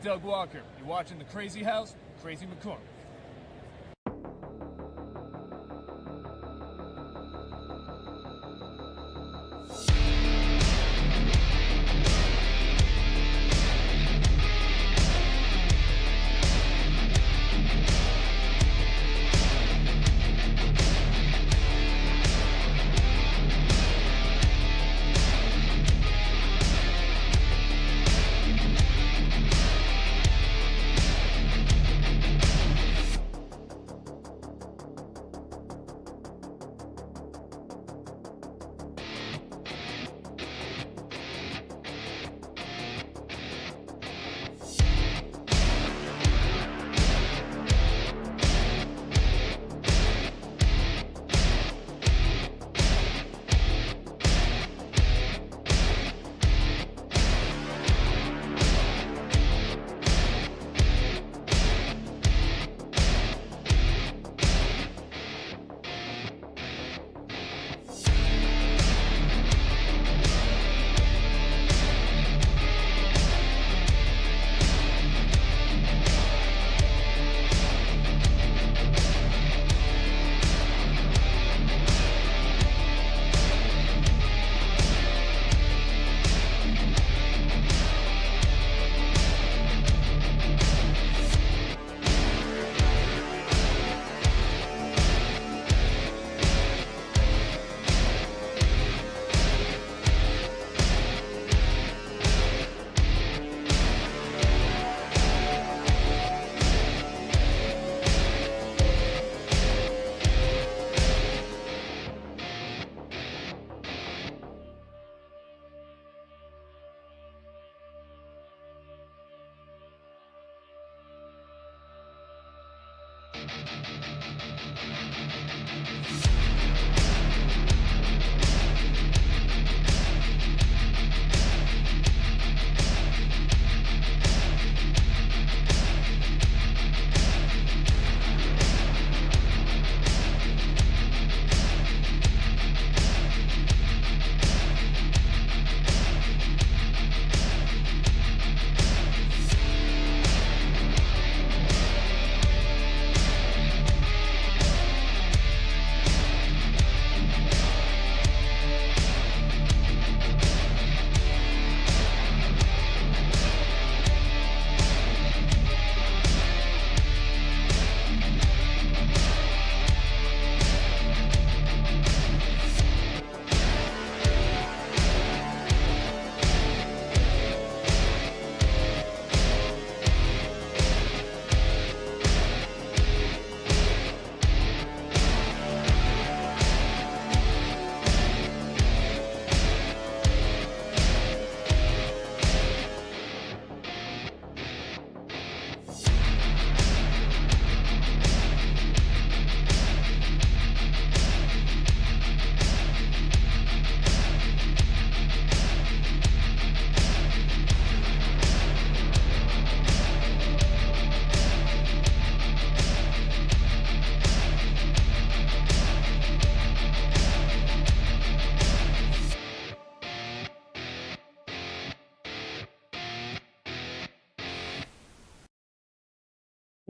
Doug Walker. You're watching the Kreyz House, Crazy McCormick.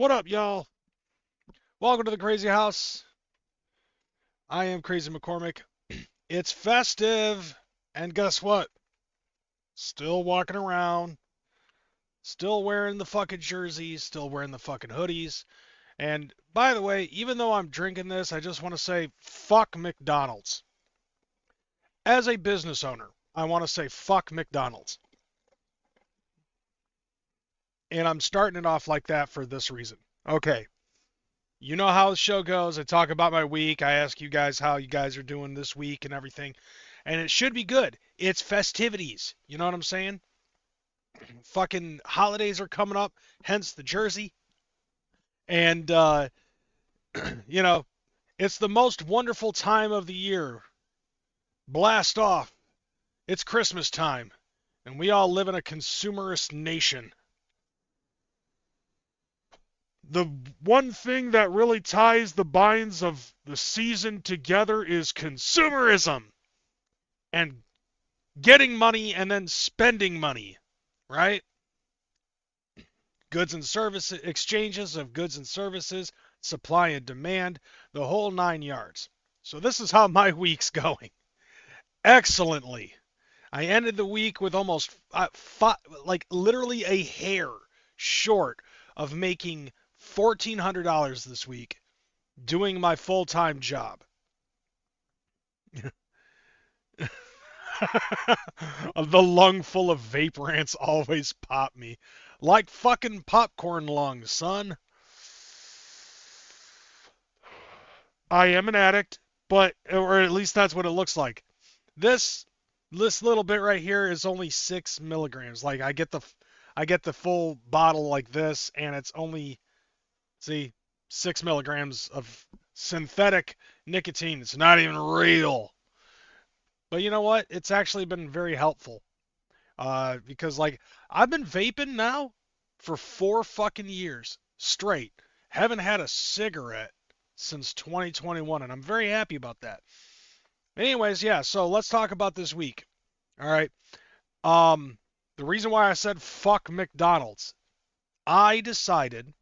What up, y'all? Welcome to the Kreyz House. I am Crazy McCormick. It's festive, and guess what? Still walking around, still wearing the fucking jerseys, still wearing the fucking hoodies. And by the way, even though I'm drinking this, I just want to say fuck McDonald's. As a business owner, I want to say fuck McDonald's. And I'm starting it off like that for this reason. Okay. You know how the show goes. I talk about my week. I ask you guys how you guys are doing this week and everything. And it should be good. It's festivities. You know what I'm saying? Fucking holidays are coming up, hence the jersey. And, you know, it's the most wonderful time of the year. Blast off. It's Christmas time. And we all live in a consumerist nation. The one thing that really ties the binds of the season together is consumerism and getting money and then spending money, right? goods and services, exchanges of goods and services, supply and demand, the whole 9 yards. So this is how my week's going. Excellently. I ended the week with almost like literally a hair short of making $1,400 this week doing my full-time job. The lung full of vapor ants always pop me. Like fucking popcorn lungs, son. I am an addict, but, or at least that's what it looks like. This little bit right here is only 6 milligrams. Like I get the full bottle like this, and it's only, see, 6 milligrams of synthetic nicotine. It's not even real. But you know what? It's actually been very helpful. Because like I've been vaping now for 4 fucking years straight. Haven't had a cigarette since 2021, and I'm very happy about that. Anyways, yeah, so let's talk about this week. All right. The reason why I said fuck McDonald's, I decided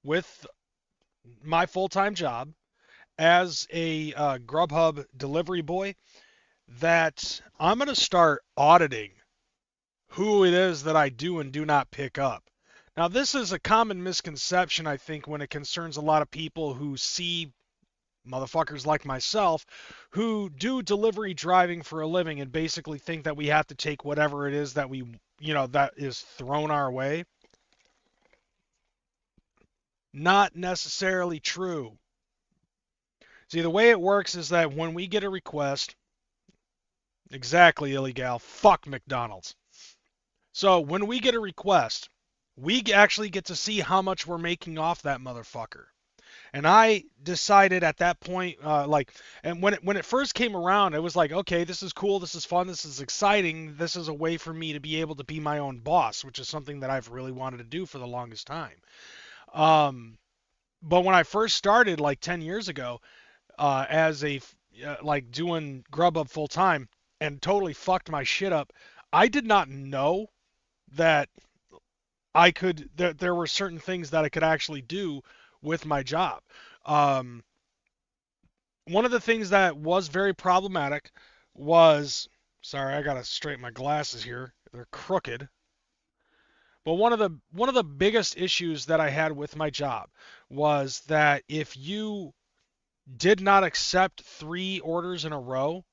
with my full-time job as a Grubhub delivery boy that I'm going to start auditing who it is that I do and do not pick up. Now, this is a common misconception, I think, when it concerns a lot of people who see motherfuckers like myself who do delivery driving for a living and basically think that we have to take whatever it is that we, that is thrown our way. Not necessarily true. See, the way it works is that when we get a request, exactly, illegal, fuck McDonald's. So when we get a request, we actually get to see how much we're making off that motherfucker. And I decided at that point, and when it first came around, it was like, okay, this is cool, this is fun, this is exciting, this is a way for me to be able to be my own boss, which is something that I've really wanted to do for the longest time. But when I first started, like 10 years ago, as like doing Grubhub full time and totally fucked my shit up, I did not know that there were certain things that I could actually do with my job. One of the things that was very problematic was, sorry, I gotta straighten my glasses here. They're crooked. But one of the biggest issues that I had with my job was that if you did not accept 3 orders in a row,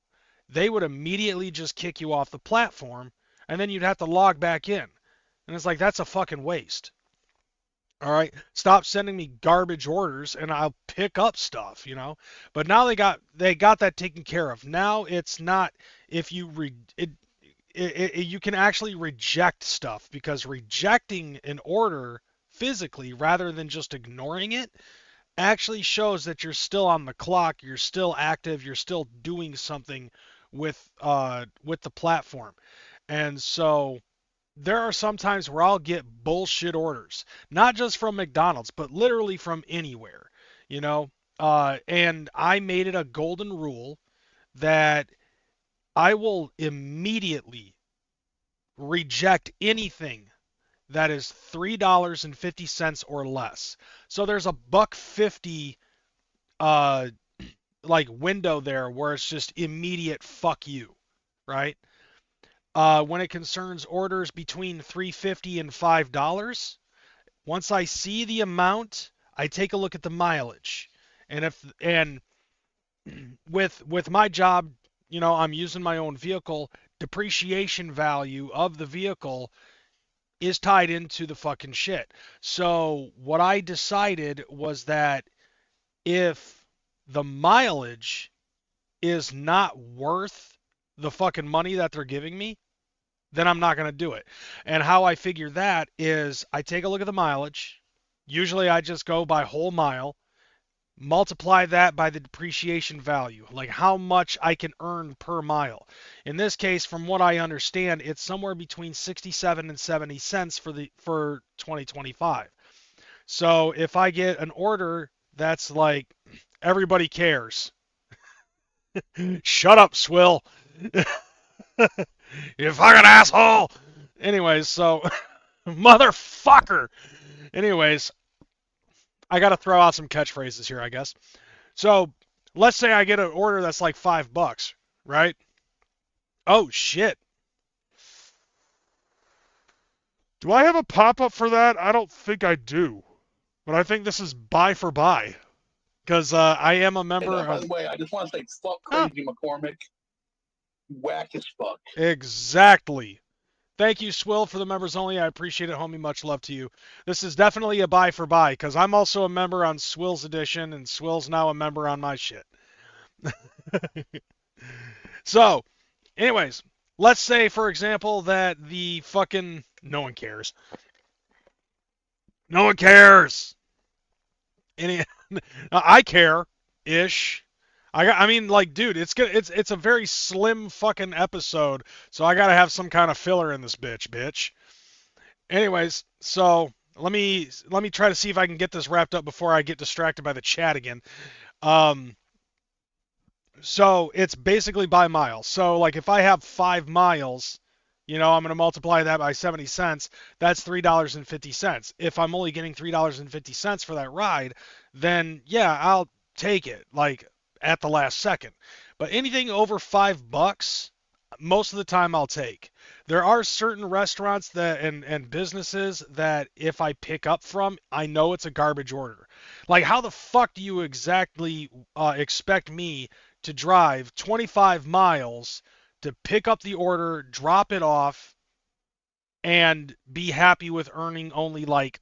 they would immediately just kick you off the platform, and then you'd have to log back in. And it's like, that's a fucking waste. All right, stop sending me garbage orders, and I'll pick up stuff, But now they got that taken care of. Now it's not if you you can actually reject stuff, because rejecting an order physically rather than just ignoring it actually shows that you're still on the clock, you're still active, you're still doing something with the platform. And so there are some times where I'll get bullshit orders, not just from McDonald's, but literally from anywhere, and I made it a golden rule that I will immediately reject anything that is $3.50 or less. So there's a $1.50 like window there where it's just immediate fuck you, right? When it concerns orders between $3.50 and $5, once I see the amount, I take a look at the mileage. And with my job, I'm using my own vehicle, depreciation value of the vehicle is tied into the fucking shit. So what I decided was that if the mileage is not worth the fucking money that they're giving me, then I'm not going to do it. And how I figure that is I take a look at the mileage. Usually I just go by whole mile, multiply that by the depreciation value, like how much I can earn per mile. In this case, from what I understand, it's somewhere between 67 and 70 cents for 2025. So if I get an order that's like, everybody cares. Shut up, Swill. You fucking asshole. Anyways, so Motherfucker! Anyways, I gotta throw out some catchphrases here, I guess. So, let's say I get an order that's like $5, right? Oh, shit. Do I have a pop-up for that? I don't think I do. But I think this is buy for buy. Because I am a member By of... the way, I just want to say, fuck Ah, Crazy McCormick. Whack as fuck. exactly. Thank you, Swill, for the members only. I appreciate it, homie. Much love to you. This is definitely a buy for buy, because I'm also a member on Swill's edition, and Swill's now a member on my shit. So, anyways, let's say, for example, that the fucking... No one cares. No one cares! Any... I care-ish. I mean, like, dude, it's a very slim fucking episode, so I gotta have some kind of filler in this bitch. Anyways, so let me try to see if I can get this wrapped up before I get distracted by the chat again. So it's basically by mile. So like if I have 5 miles, I'm going to multiply that by 70 cents. That's $3.50. If I'm only getting $3.50 for that ride, then yeah, I'll take it like at the last second. But anything over $5, most of the time I'll take. There are certain restaurants that and businesses that if I pick up from, I know it's a garbage order. Like how the fuck do you exactly expect me to drive 25 miles to pick up the order, drop it off, and be happy with earning only like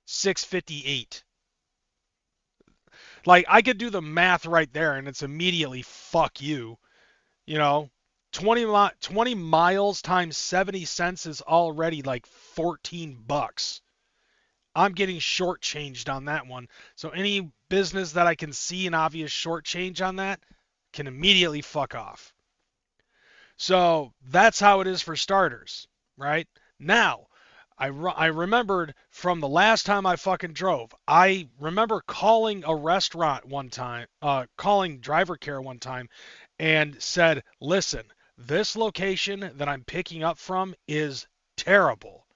$6.58? Like I could do the math right there, and it's immediately fuck you. 20 miles times 70 cents is already like $14. I'm getting shortchanged on that one. So any business that I can see an obvious shortchange on that can immediately fuck off. So that's how it is for starters, right? Now, I remembered from the last time I fucking drove, I remember calling a restaurant one time, calling driver care one time, and said, listen, this location that I'm picking up from is terrible.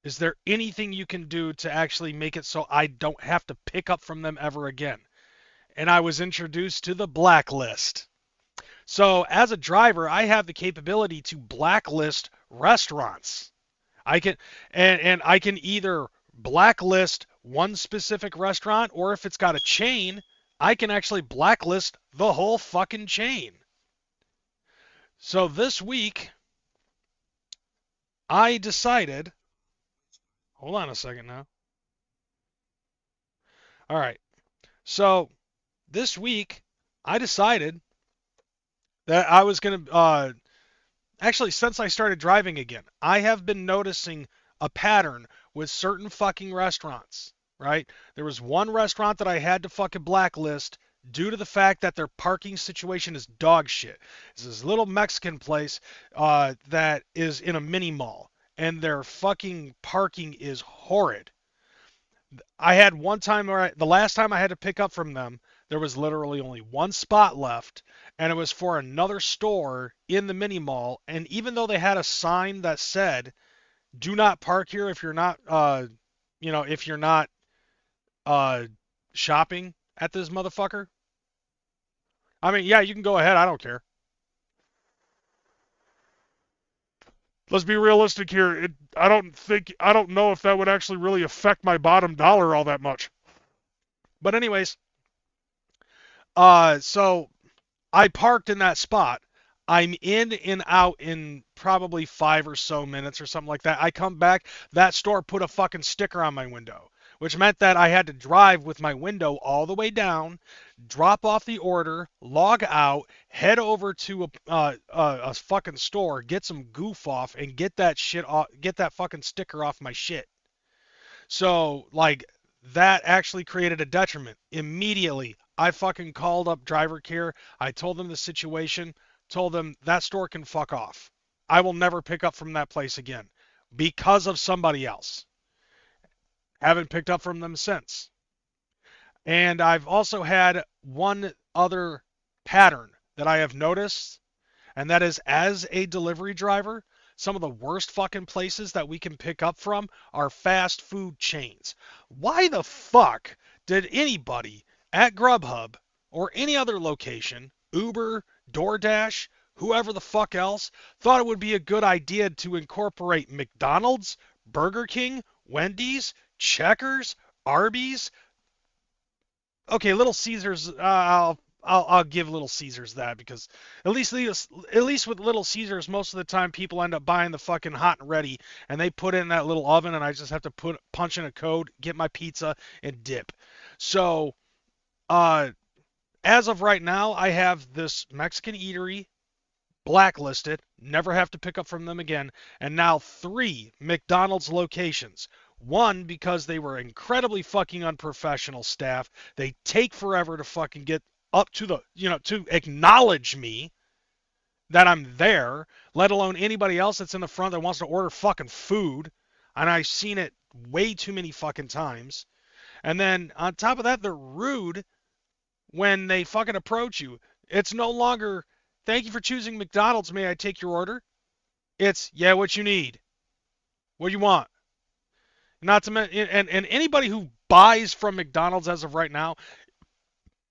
Is there anything you can do to actually make it so I don't have to pick up from them ever again? And I was introduced to the blacklist. So as a driver, I have the capability to blacklist restaurants. I can and I can either blacklist one specific restaurant, or if it's got a chain, I can actually blacklist the whole fucking chain. So this week, I decided, hold on a second now. All right. So this week, I decided that I was going to, actually, since I started driving again, I have been noticing a pattern with certain fucking restaurants, right? There was one restaurant that I had to fucking blacklist due to the fact that their parking situation is dog shit. It's this little Mexican place that is in a mini mall, and their fucking parking is horrid. I had one time where the last time I had to pick up from them, there was literally only one spot left, and it was for another store in the mini mall. And even though they had a sign that said, "Do not park here if you're not, if you're not shopping at this motherfucker." I mean, yeah, you can go ahead. I don't care. Let's be realistic here. I don't know if that would actually really affect my bottom dollar all that much. But anyways, so I parked in that spot. I'm in and out in probably 5 or so minutes or something like that. I come back, that store put a fucking sticker on my window, which meant that I had to drive with my window all the way down, drop off the order, log out, head over to a fucking store, get some goof off, and get that shit off, get that fucking sticker off my shit. So, like, that actually created a detriment. Immediately, I fucking called up driver care. I told them the situation, told them that store can fuck off. I will never pick up from that place again because of somebody else. Haven't picked up from them since. And I've also had one other pattern that I have noticed, and that is as a delivery driver, some of the worst fucking places that we can pick up from are fast food chains. Why the fuck did anybody at Grubhub or any other location, Uber, DoorDash, whoever the fuck else, thought it would be a good idea to incorporate McDonald's, Burger King, Wendy's, Checkers, Arby's? Okay, Little Caesars. I'll give Little Caesars that, because at least with Little Caesars, most of the time people end up buying the fucking hot and ready, and they put it in that little oven, and I just have to punch in a code, get my pizza, and dip. So, as of right now, I have this Mexican eatery blacklisted, never have to pick up from them again, and now 3 McDonald's locations. One, because they were incredibly fucking unprofessional staff. They take forever to fucking get up to the, to acknowledge me that I'm there, let alone anybody else that's in the front that wants to order fucking food. And I've seen it way too many fucking times. And then on top of that, they're rude when they fucking approach you. It's no longer, thank you for choosing McDonald's, may I take your order? It's, yeah, what you need. What do you want? Not to mention, and anybody who buys from McDonald's as of right now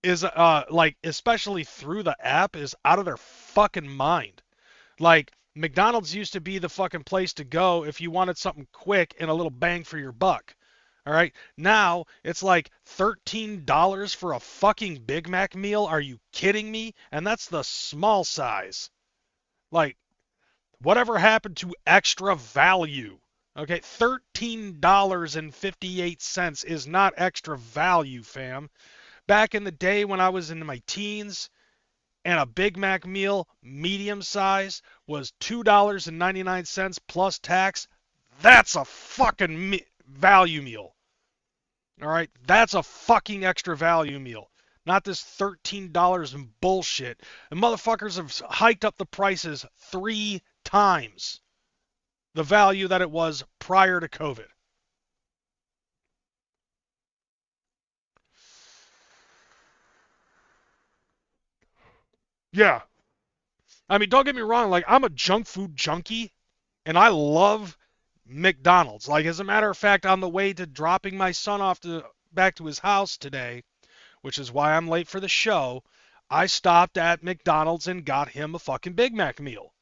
is, like, especially through the app, is out of their fucking mind. Like, McDonald's used to be the fucking place to go if you wanted something quick and a little bang for your buck. All right, now it's like $13 for a fucking Big Mac meal. Are you kidding me? And that's the small size. Like, whatever happened to extra value? Okay, $13.58 is not extra value, fam. Back in the day when I was in my teens, and a Big Mac meal, medium size, was $2.99 plus tax. That's a fucking value meal. All right, that's a fucking extra value meal. Not this $13 and bullshit. The motherfuckers have hiked up the prices 3 times the value that it was prior to COVID. Yeah. I mean, don't get me wrong, like, I'm a junk food junkie, and I love McDonald's. Like, as a matter of fact, on the way to dropping my son off back to his house today, which is why I'm late for the show, I stopped at McDonald's and got him a fucking Big Mac meal.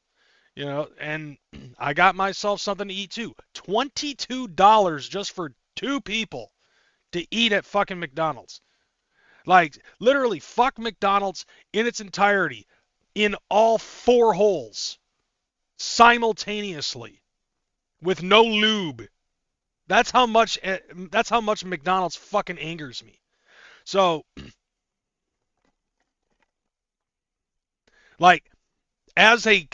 And I got myself something to eat too. $22 just for 2 people to eat at fucking McDonald's. Like, literally, fuck McDonald's in its entirety, in all 4 holes, simultaneously, with no lube. That's how much McDonald's fucking angers me. So, like, as a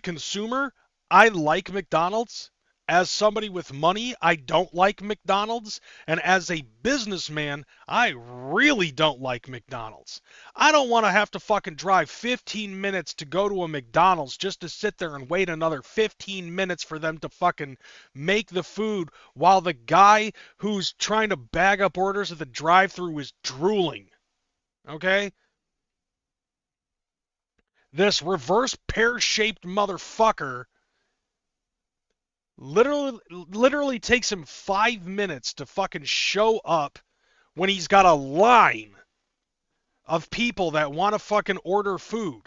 consumer, I like McDonald's. As somebody with money, I don't like McDonald's. And as a businessman, I really don't like McDonald's. I don't want to have to fucking drive 15 minutes to go to a McDonald's just to sit there and wait another 15 minutes for them to fucking make the food while the guy who's trying to bag up orders at the drive-thru is drooling. Okay? This reverse pear-shaped motherfucker literally takes him 5 minutes to fucking show up when he's got a line of people that want to fucking order food.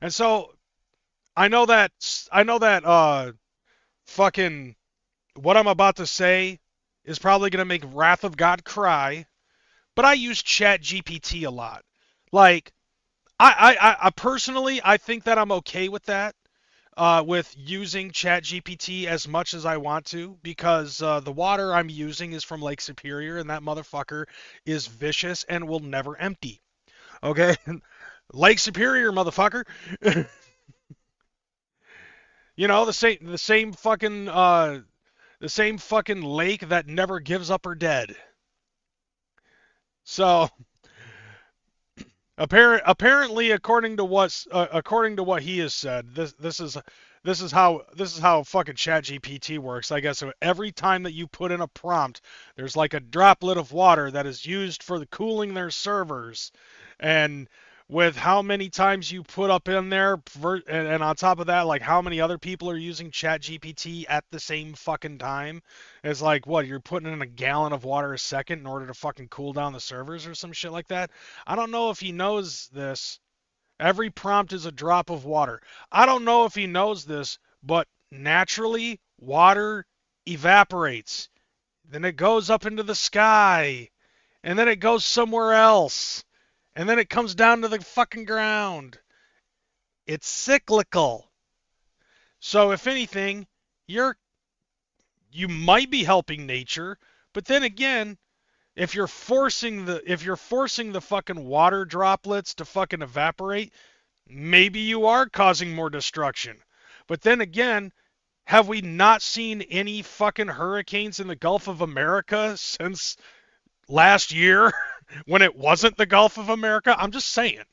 And so I know that fucking what I'm about to say is probably going to make Wrath of God cry, but I use ChatGPT a lot. Like, I personally, I think that I'm okay with that. With using ChatGPT as much as I want to, because the water I'm using is from Lake Superior, and that motherfucker is vicious and will never empty. Okay? Lake Superior, motherfucker. The same fucking lake that never gives up her dead. So, apparently, according to what he has said, this is how fucking ChatGPT works. I guess every time that you put in a prompt, there's like a droplet of water that is used for the cooling their servers, and with how many times you put up in there, and on top of that, like how many other people are using ChatGPT at the same fucking time. It's like, what, you're putting in a gallon of water a second in order to fucking cool down the servers or some shit like that. I don't know if he knows this. Every prompt is a drop of water. I don't know if he knows this, but naturally, water evaporates. Then it goes up into the sky. And then it goes somewhere else. And then it comes down to the fucking ground. It's cyclical. So if anything, you might be helping nature, but then again, if you're forcing the fucking water droplets to fucking evaporate, maybe you are causing more destruction. But then again, have we not seen any fucking hurricanes in the Gulf of America since last year when it wasn't the Gulf of America? I'm just saying.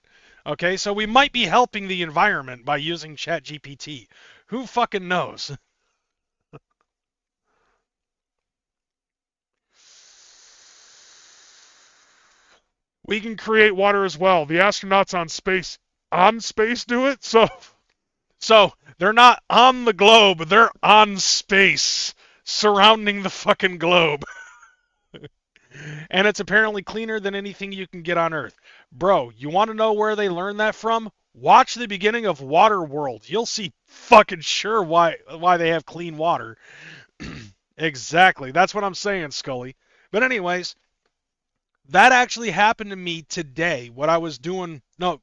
Okay, so we might be helping the environment by using ChatGPT. Who fucking knows? We can create water as well. The astronauts on space do it, so they're not on the globe, they're on space, surrounding the fucking globe. And it's apparently cleaner than anything you can get on Earth. Bro, you want to know where they learned that from? Watch the beginning of Waterworld. You'll see fucking sure why they have clean water. Exactly. That's what I'm saying, Scully. But anyways, that actually happened to me today. What I was doing, no,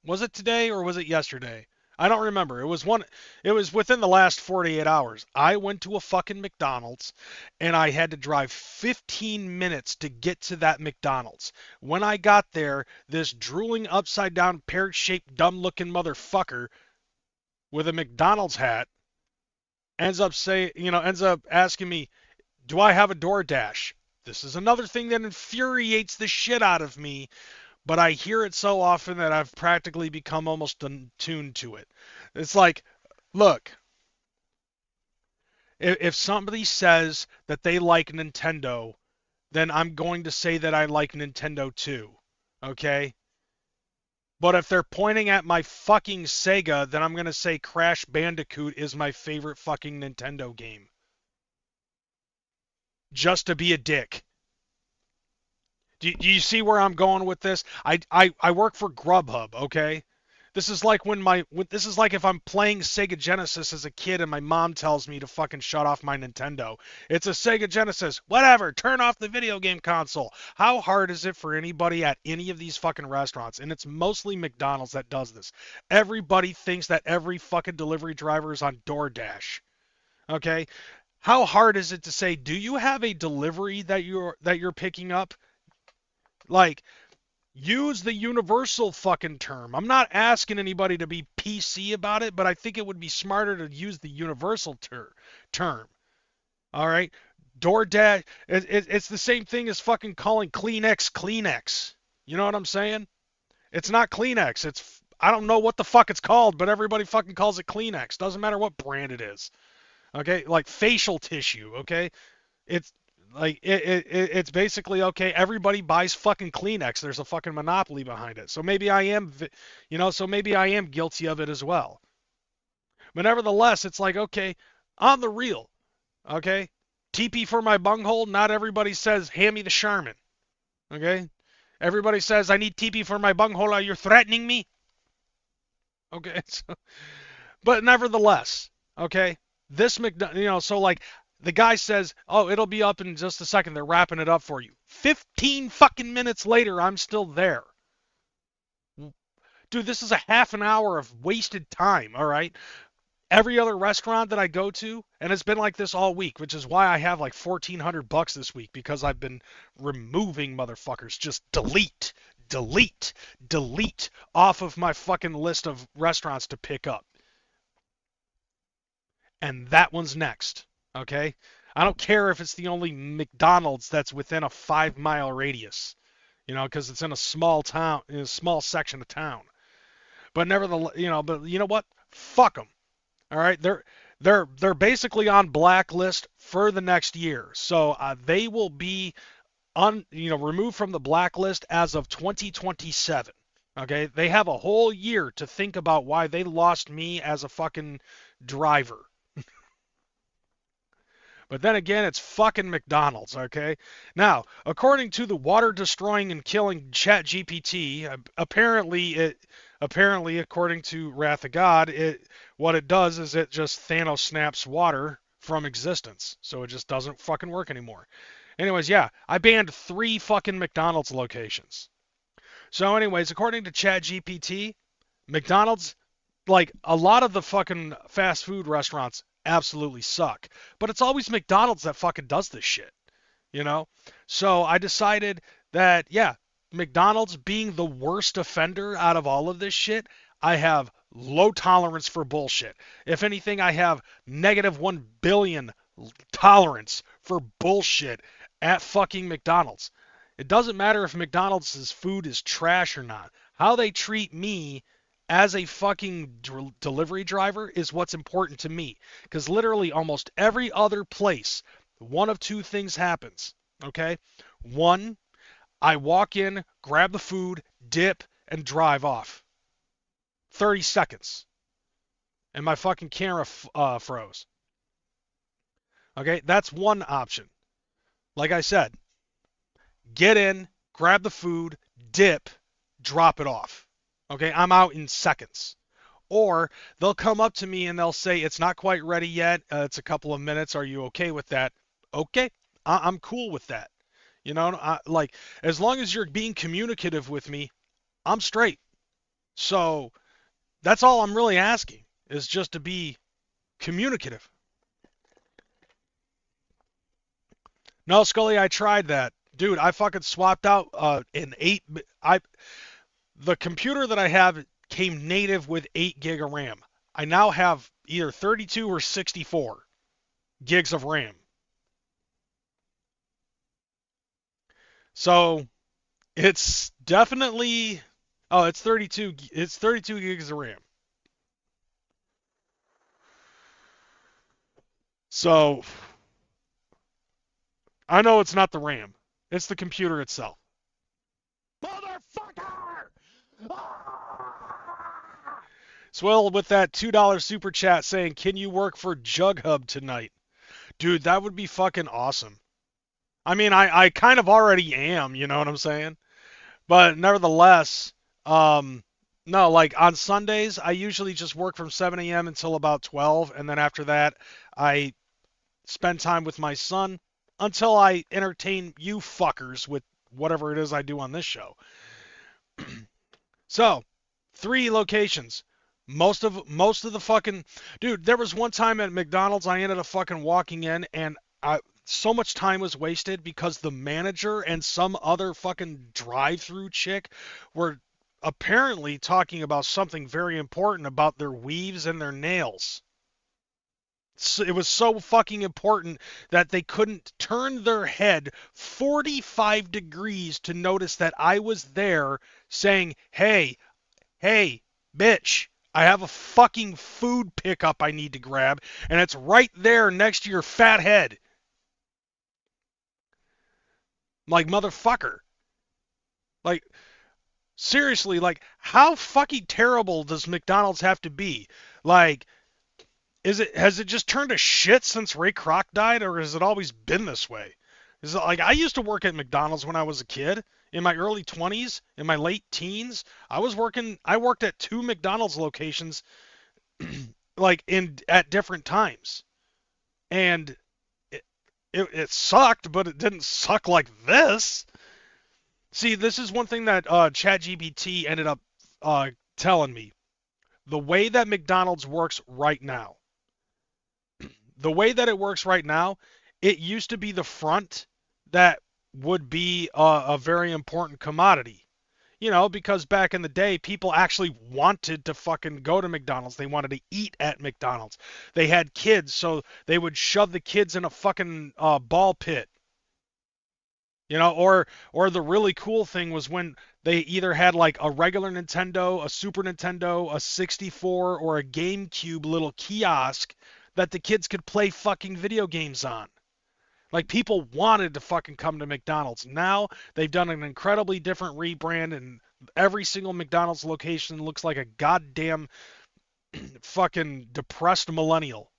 was it today or was it yesterday? I don't remember. It was within the last 48 hours. I went to a fucking McDonald's and I had to drive 15 minutes to get to that McDonald's. When I got there, this drooling upside down pear-shaped dumb looking motherfucker with a McDonald's hat ends up asking me, "Do I have a DoorDash?" This is another thing that infuriates the shit out of me, but I hear it so often that I've practically become almost attuned to it. It's like, look, if somebody says that they like Nintendo, then I'm going to say that I like Nintendo too, okay? But if they're pointing at my fucking Sega, then I'm going to say Crash Bandicoot is my favorite fucking Nintendo game. Just to be a dick. Do you see where I'm going with this? I work for Grubhub, okay? This is like if I'm playing Sega Genesis as a kid and my mom tells me to fucking shut off my Nintendo. It's a Sega Genesis. Whatever, turn off the video game console. How hard is it for anybody at any of these fucking restaurants? And it's mostly McDonald's that does this. Everybody thinks that every fucking delivery driver is on DoorDash. Okay? How hard is it to say, "Do you have a delivery that you're picking up?" Like, use the universal fucking term. I'm not asking anybody to be PC about it, but I think it would be smarter to use the universal term. All right? DoorDash, it's the same thing as fucking calling Kleenex Kleenex. You know what I'm saying? It's not Kleenex. I don't know what the fuck it's called, but everybody fucking calls it Kleenex. Doesn't matter what brand it is. Okay? Like facial tissue, okay? It's like it's basically, okay, everybody buys fucking Kleenex. There's a fucking monopoly behind it. So maybe I am guilty of it as well. But nevertheless, it's like, okay, on the real, okay? TP for my bunghole, not everybody says, "Hand me the Charmin." Okay? Everybody says, "I need TP for my bunghole. Are you threatening me?" Okay? But nevertheless, okay? So like, the guy says, "Oh, it'll be up in just a second. They're wrapping it up for you." 15 fucking minutes later, I'm still there. Dude, this is a half an hour of wasted time, all right? Every other restaurant that I go to, and it's been like this all week, which is why I have like $1,400 this week, because I've been removing motherfuckers. Just delete off of my fucking list of restaurants to pick up. And that one's next. Okay? I don't care if it's the only McDonald's that's within a 5-mile radius, because it's in a small town, in a small section of town. But nevertheless, but you know what? Fuck them. All right? They're basically on blacklist for the next year. So they will be removed from the blacklist as of 2027. Okay? They have a whole year to think about why they lost me as a fucking driver. But then again, it's fucking McDonald's, okay? Now, according to the water destroying and killing ChatGPT, apparently according to Wrath of God, what it does is it just Thanos snaps water from existence. So it just doesn't fucking work anymore. Anyways, yeah, I banned 3 fucking McDonald's locations. So anyways, according to ChatGPT, McDonald's, like a lot of the fucking fast food restaurants absolutely suck. But it's always McDonald's that fucking does this shit, you know? So I decided that, yeah, McDonald's being the worst offender out of all of this shit, I have low tolerance for bullshit. If anything, I have negative 1 billion tolerance for bullshit at fucking McDonald's. It doesn't matter if McDonald's food is trash or not. How they treat me as a fucking delivery driver is what's important to me. Because literally almost every other place, one of 2 things happens. Okay? 1, I walk in, grab the food, dip, and drive off. 30 seconds. And my fucking camera froze. Okay? That's one option. Like I said, get in, grab the food, dip, drop it off. Okay, I'm out in seconds. Or they'll come up to me and they'll say, it's not quite ready yet. It's a couple of minutes. Are you okay with that? Okay, I'm cool with that. You know, like, as long as you're being communicative with me, I'm straight. So that's all I'm really asking, is just to be communicative. No, Scully, I tried that. Dude, I fucking swapped out the computer that I have came native with 8 gig of RAM. I now have either 32 or 64 gigs of RAM. So it's definitely, oh, it's 32 gigs of RAM. So I know it's not the RAM. It's the computer itself. Motherfucker! Swell with that $2 super chat saying, can you work for Jughub tonight? Dude, that would be fucking awesome. I mean, I kind of already am, you know what I'm saying? But nevertheless, no, like on Sundays, I usually just work from 7 a.m. until about 12, and then after that, I spend time with my son until I entertain you fuckers with whatever it is I do on this show. So, 3 locations. Most of the fucking dude, there was one time at McDonald's I ended up fucking walking in and so much time was wasted because the manager and some other fucking drive-through chick were apparently talking about something very important about their weaves and their nails. So it was so fucking important that they couldn't turn their head 45 degrees to notice that I was there saying, hey, bitch, I have a fucking food pickup I need to grab, and it's right there next to your fat head. Like, motherfucker. Like, seriously, like, how fucking terrible does McDonald's have to be? Like, has it just turned to shit since Ray Kroc died, or has it always been this way? Is it like I used to work at McDonald's when I was a kid, in my early 20s, in my late teens. I worked at 2 McDonald's locations like at different times. And it sucked, but it didn't suck like this. See, this is one thing that ChatGPT ended up telling me. The way that McDonald's works right now. The way that it works right now, it used to be the front that would be a very important commodity. You know, because back in the day, people actually wanted to fucking go to McDonald's. They wanted to eat at McDonald's. They had kids, so they would shove the kids in a fucking ball pit. You know, or the really cool thing was when they either had like a regular Nintendo, a Super Nintendo, a 64, or a GameCube little kiosk that the kids could play fucking video games on. Like, people wanted to fucking come to McDonald's. Now, they've done an incredibly different rebrand, and Every single McDonald's location looks like a goddamn fucking depressed millennial.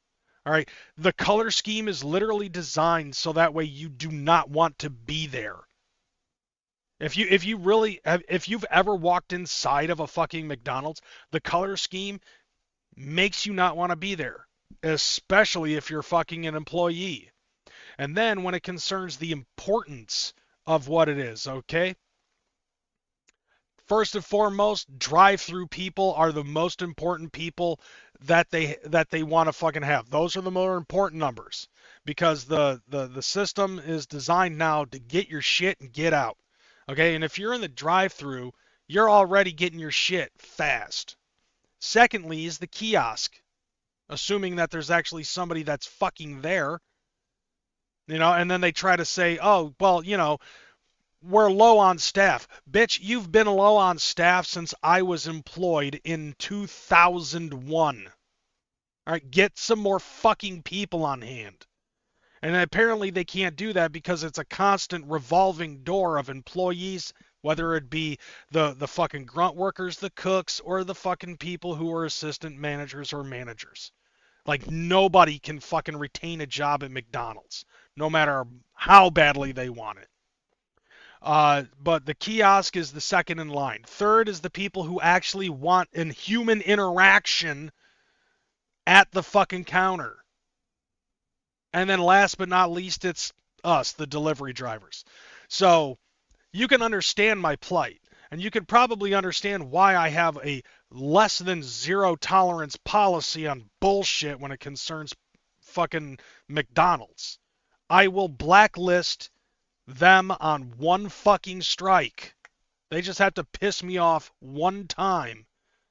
All right. The color scheme is literally designed so that way you do not want to be there. If you've ever walked inside of a fucking McDonald's, the color scheme makes you not want to be there, especially if you're fucking an employee. And then when it concerns the importance of what it is, okay? First and foremost, drive-through people are the most important people that they want to fucking have. Those are the more important numbers because the system is designed now to get your shit and get out. Okay? And if you're in the drive-through, you're already getting your shit fast. Secondly is the kiosk. Assuming that there's actually somebody that's fucking there. And then they try to say, "Oh, well, we're low on staff." Bitch, you've been low on staff since I was employed in 2001. All right, get some more fucking people on hand. And apparently they can't do that because it's a constant revolving door of employees, whether it be the fucking grunt workers, the cooks, or the fucking people who are assistant managers or managers. Like, nobody can fucking retain a job at McDonald's, no matter how badly they want it. But the kiosk is the second in line. Third is the people who actually want an human interaction at the fucking counter. And then last but not least, it's us, the delivery drivers. So you can understand my plight. And you can probably understand why I have a less than zero tolerance policy on bullshit when it concerns fucking McDonald's. I will blacklist them on one fucking strike. They just have to piss me off one time.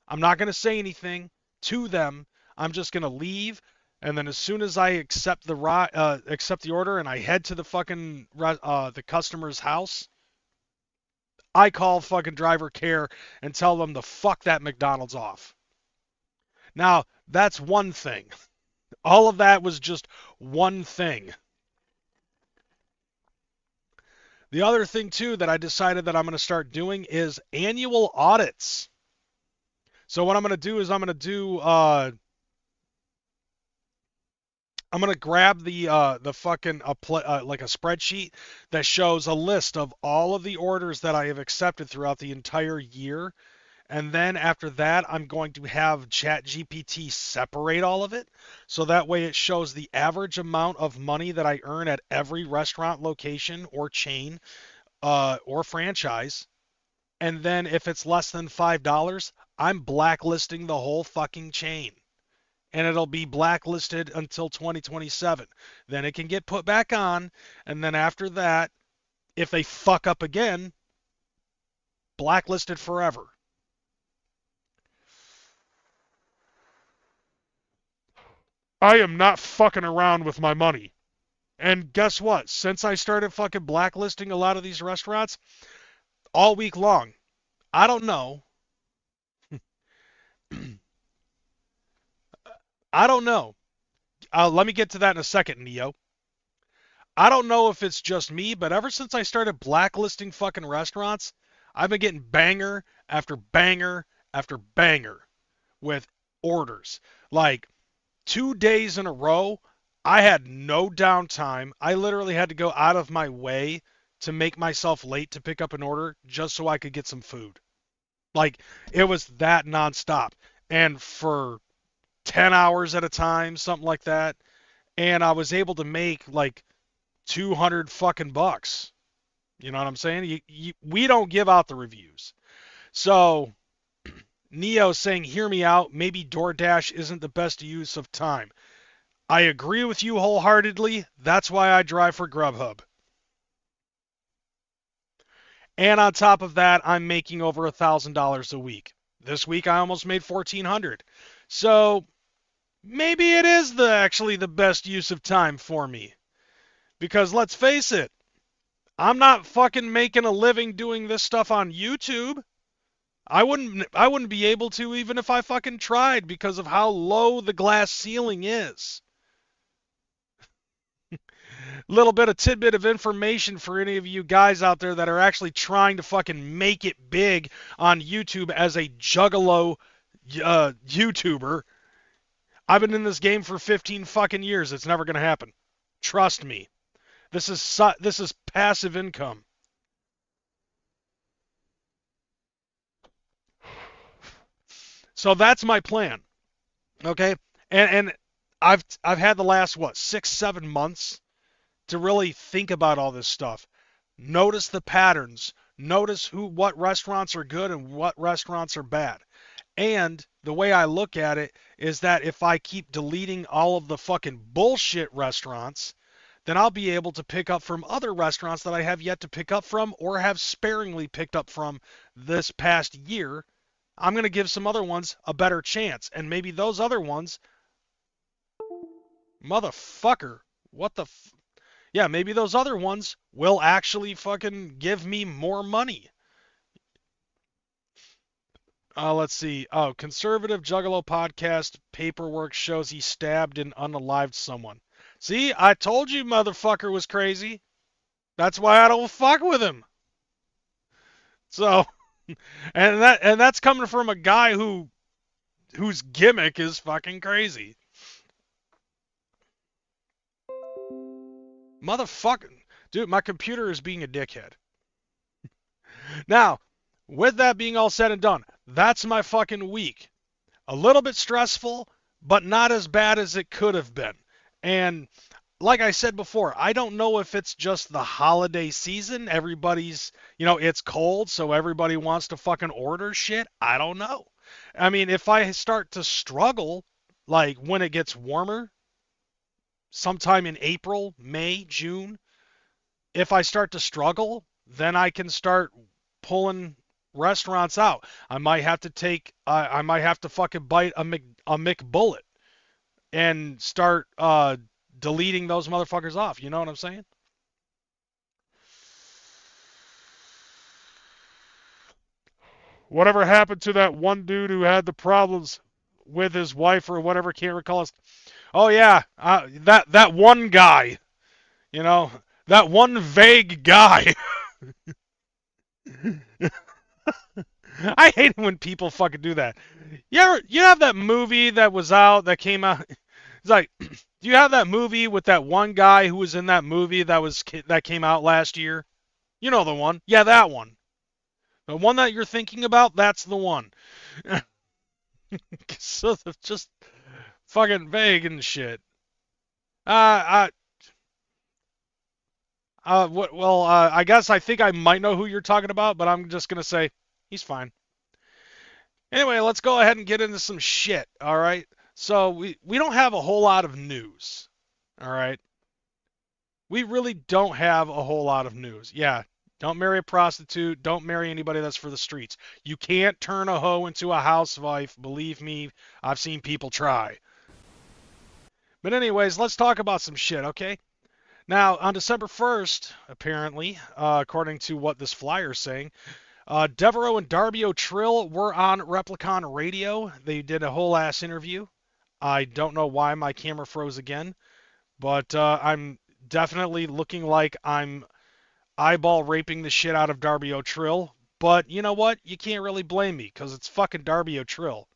I'm not going to say anything to them. I'm just going to leave. And then as soon as I accept the order and I head to the fucking the customer's house, I call fucking driver care and tell them to fuck that McDonald's off. Now, that's one thing. All of that was just one thing. The other thing, too, that I decided that I'm going to start doing is annual audits. So what I'm going to do is I'm going to grab the fucking like a spreadsheet that shows a list of all of the orders that I have accepted throughout the entire year. And then after that, I'm going to have ChatGPT separate all of it. So that way it shows the average amount of money that I earn at every restaurant location or chain or franchise. And then if it's less than $5, I'm blacklisting the whole fucking chain. And it'll be blacklisted until 2027. Then it can get put back on. And then after that, if they fuck up again, blacklisted forever. I am not fucking around with my money. And guess what? Since I started fucking blacklisting a lot of these restaurants, all week long, I don't know. I don't know. Let me get to that in a second, Neo. I don't know if it's just me, but ever since I started blacklisting fucking restaurants, I've been getting banger after banger after banger with orders. Like, 2 days in a row, I had no downtime. I literally had to go out of my way to make myself late to pick up an order just so I could get some food. Like, it was that nonstop. And for 10 hours at a time, something like that. And I was able to make like 200 fucking bucks. You know what I'm saying? We don't give out the reviews. So Neo saying, hear me out, maybe DoorDash isn't the best use of time. I agree with you wholeheartedly. That's why I drive for Grubhub. And on top of that, I'm making over $1,000 a week. This week I almost made $1,400. So maybe it is actually the best use of time for me. Because let's face it, I'm not fucking making a living doing this stuff on YouTube. I wouldn't be able to even if I fucking tried because of how low the glass ceiling is. Little bit of tidbit of information for any of you guys out there that are actually trying to fucking make it big on YouTube as a Juggalo YouTuber. I've been in this game for 15 fucking years. It's never gonna happen. Trust me. This is passive income. So that's my plan. Okay? And I've had the last 6-7 months to really think about all this stuff. Notice the patterns. Notice what restaurants are good and what restaurants are bad. And the way I look at it is that if I keep deleting all of the fucking bullshit restaurants, then I'll be able to pick up from other restaurants that I have yet to pick up from or have sparingly picked up from this past year. I'm going to give some other ones a better chance. And maybe those other ones... Motherfucker. What the... Yeah, maybe those other ones will actually fucking give me more money. Let's see. Oh, conservative Juggalo podcast paperwork shows he stabbed and unalived someone. See, I told you motherfucker was crazy. That's why I don't fuck with him. So, and that's coming from a guy whose gimmick is fucking crazy. Motherfucker. Dude, my computer is being a dickhead. Now, with that being all said and done, that's my fucking week. A little bit stressful, but not as bad as it could have been. And like I said before, I don't know if it's just the holiday season. Everybody's, it's cold, so everybody wants to fucking order shit. I don't know. I mean, if I start to struggle, like when it gets warmer, sometime in April, May, June, if I start to struggle, then I can start pulling restaurants out. I might have to fucking bite a McBullet and start deleting those motherfuckers off. You know what I'm saying? Whatever happened to that one dude who had the problems with his wife or whatever? Can't recall his... Oh yeah, that one guy. That one vague guy. I hate it when people fucking do that. You have that movie that came out. It's like, do you have that movie with that one guy who was in that movie that came out last year? You know the one. Yeah, that one. The one that you're thinking about, that's the one. So they're just fucking vague and shit. I guess I think I might know who you're talking about, but I'm just gonna say he's fine. Anyway, let's go ahead and get into some shit, all right? So we don't have a whole lot of news, all right? We really don't have a whole lot of news. Yeah, don't marry a prostitute. Don't marry anybody that's for the streets. You can't turn a hoe into a housewife. Believe me, I've seen people try. But anyways, let's talk about some shit, okay? Now, on December 1st, apparently, according to what this flyer is saying, Devereaux and Darby O'Trill were on Replicon Radio. They did a whole ass interview. I don't know why my camera froze again, but I'm definitely looking like I'm eyeball raping the shit out of Darby O'Trill. But you know what? You can't really blame me, because it's fucking Darby O'Trill.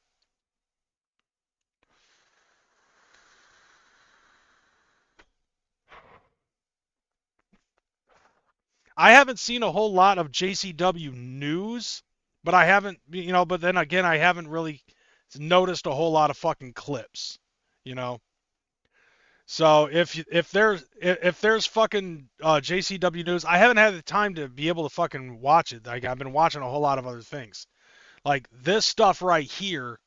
I haven't seen a whole lot of JCW news, but I haven't, but then again, I haven't really noticed a whole lot of fucking clips, So if there's fucking JCW news, I haven't had the time to be able to fucking watch it. Like I've been watching a whole lot of other things. Like this stuff right here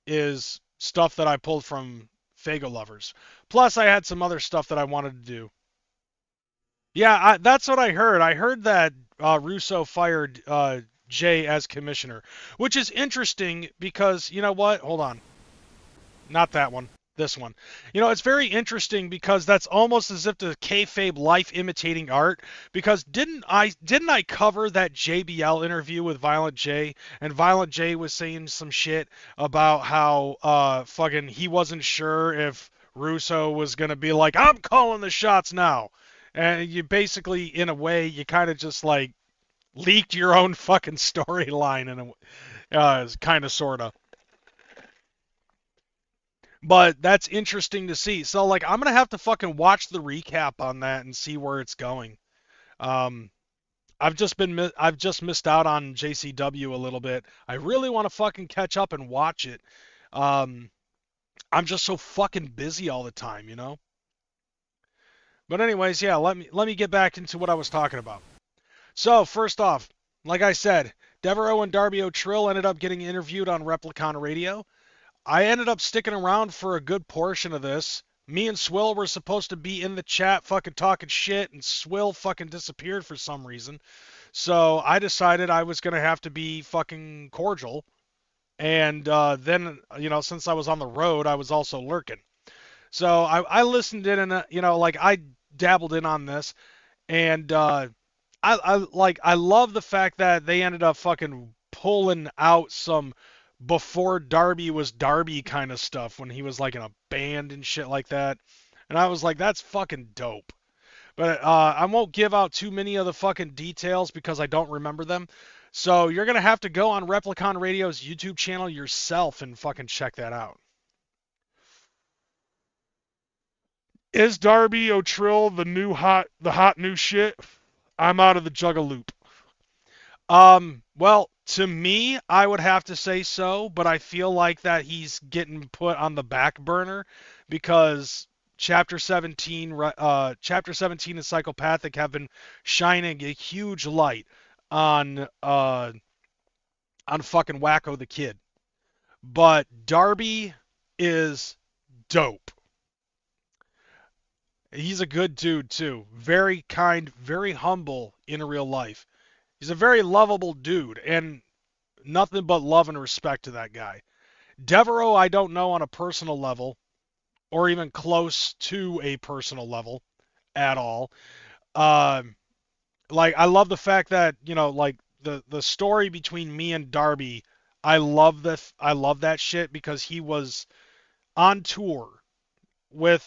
is stuff that I pulled from Fago Lovers. Plus I had some other stuff that I wanted to do. Yeah, that's what I heard. I heard that Russo fired Jay as commissioner, which is interesting because, you know what? Hold on. Not that one. This one. It's very interesting because that's almost as if the kayfabe life imitating art. Because didn't I cover that JBL interview with Violent J? And Violent J was saying some shit about how fucking he wasn't sure if Russo was going to be like, I'm calling the shots now. And you basically, in a way, you kind of just like leaked your own fucking storyline in a kind of, sort of. But that's interesting to see. So, like, I'm going to have to fucking watch the recap on that and see where it's going. Um, I've just missed out on JCW a little bit. I really want to fucking catch up and watch it. Um, I'm just so fucking busy all the time, you know? But anyways, yeah, let me get back into what I was talking about. So, first off, like I said, Devereaux and Darby O'Trill ended up getting interviewed on Replicon Radio. I ended up sticking around for a good portion of this. Me and Swill were supposed to be in the chat fucking talking shit, and Swill fucking disappeared for some reason. So I decided I was going to have to be fucking cordial. And then, you know, since I was on the road, I was also lurking. So I listened in and, you know, like I dabbled in on this. And I love the fact that they ended up fucking pulling out some before Darby was Darby kind of stuff when he was like in a band and shit like that. And I was like, that's fucking dope. But I won't give out too many of the fucking details because I don't remember them. So you're going to have to go on Replicon Radio's YouTube channel yourself and fucking check that out. Is Darby O'Trill the hot new shit? I'm out of the Juggaloop. Well, to me, I would have to say so, but I feel like that he's getting put on the back burner because Chapter 17 and Psychopathic have been shining a huge light on fucking Wacko the Kid. But Darby is dope. He's a good dude too. Very kind, very humble in real life. He's a very lovable dude, and nothing but love and respect to that guy. Devereaux, I don't know on a personal level, or even close to a personal level at all. Like, I love the fact that, you know, like, the story between me and Darby, I love that shit because he was on tour with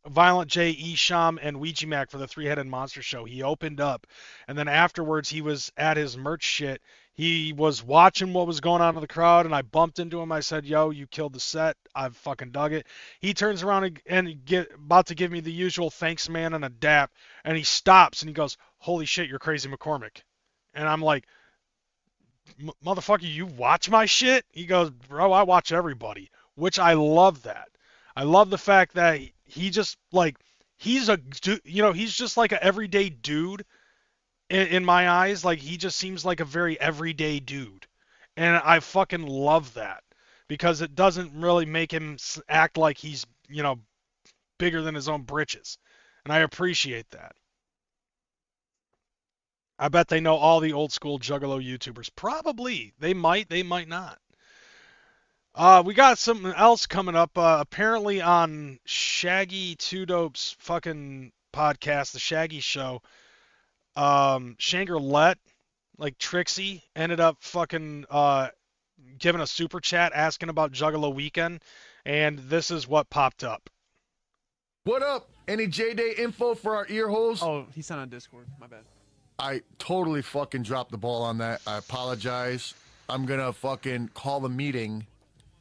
Violent J, Isham, and Ouija Mac for the Three-Headed Monster show. He opened up, and then afterwards he was at his merch shit. He was watching what was going on in the crowd, and I bumped into him. I said, yo, you killed the set. I fucking dug it. He turns around and about to give me the usual thanks, man, and a dap, and he stops, and he goes, holy shit, you're Crazy McCormick. And I'm like, motherfucker, you watch my shit? He goes, bro, I watch everybody, which I love that. I love the fact that he just, like, he's just like an everyday dude in my eyes. Like, he just seems like a very everyday dude. And I fucking love that because it doesn't really make him act like he's, you know, bigger than his own britches. And I appreciate that. I bet they know all the old school Juggalo YouTubers. Probably. They might not. We got something else coming up. Apparently on Shaggy Two Dope's fucking podcast, The Shaggy Show, Shangri-Let, like Trixie, ended up fucking giving a super chat asking about Juggalo Weekend, and this is what popped up. What up? Any J-Day info for our ear holes? Oh, he sent on Discord. My bad. I totally fucking dropped the ball on that. I apologize. I'm gonna fucking call a meeting.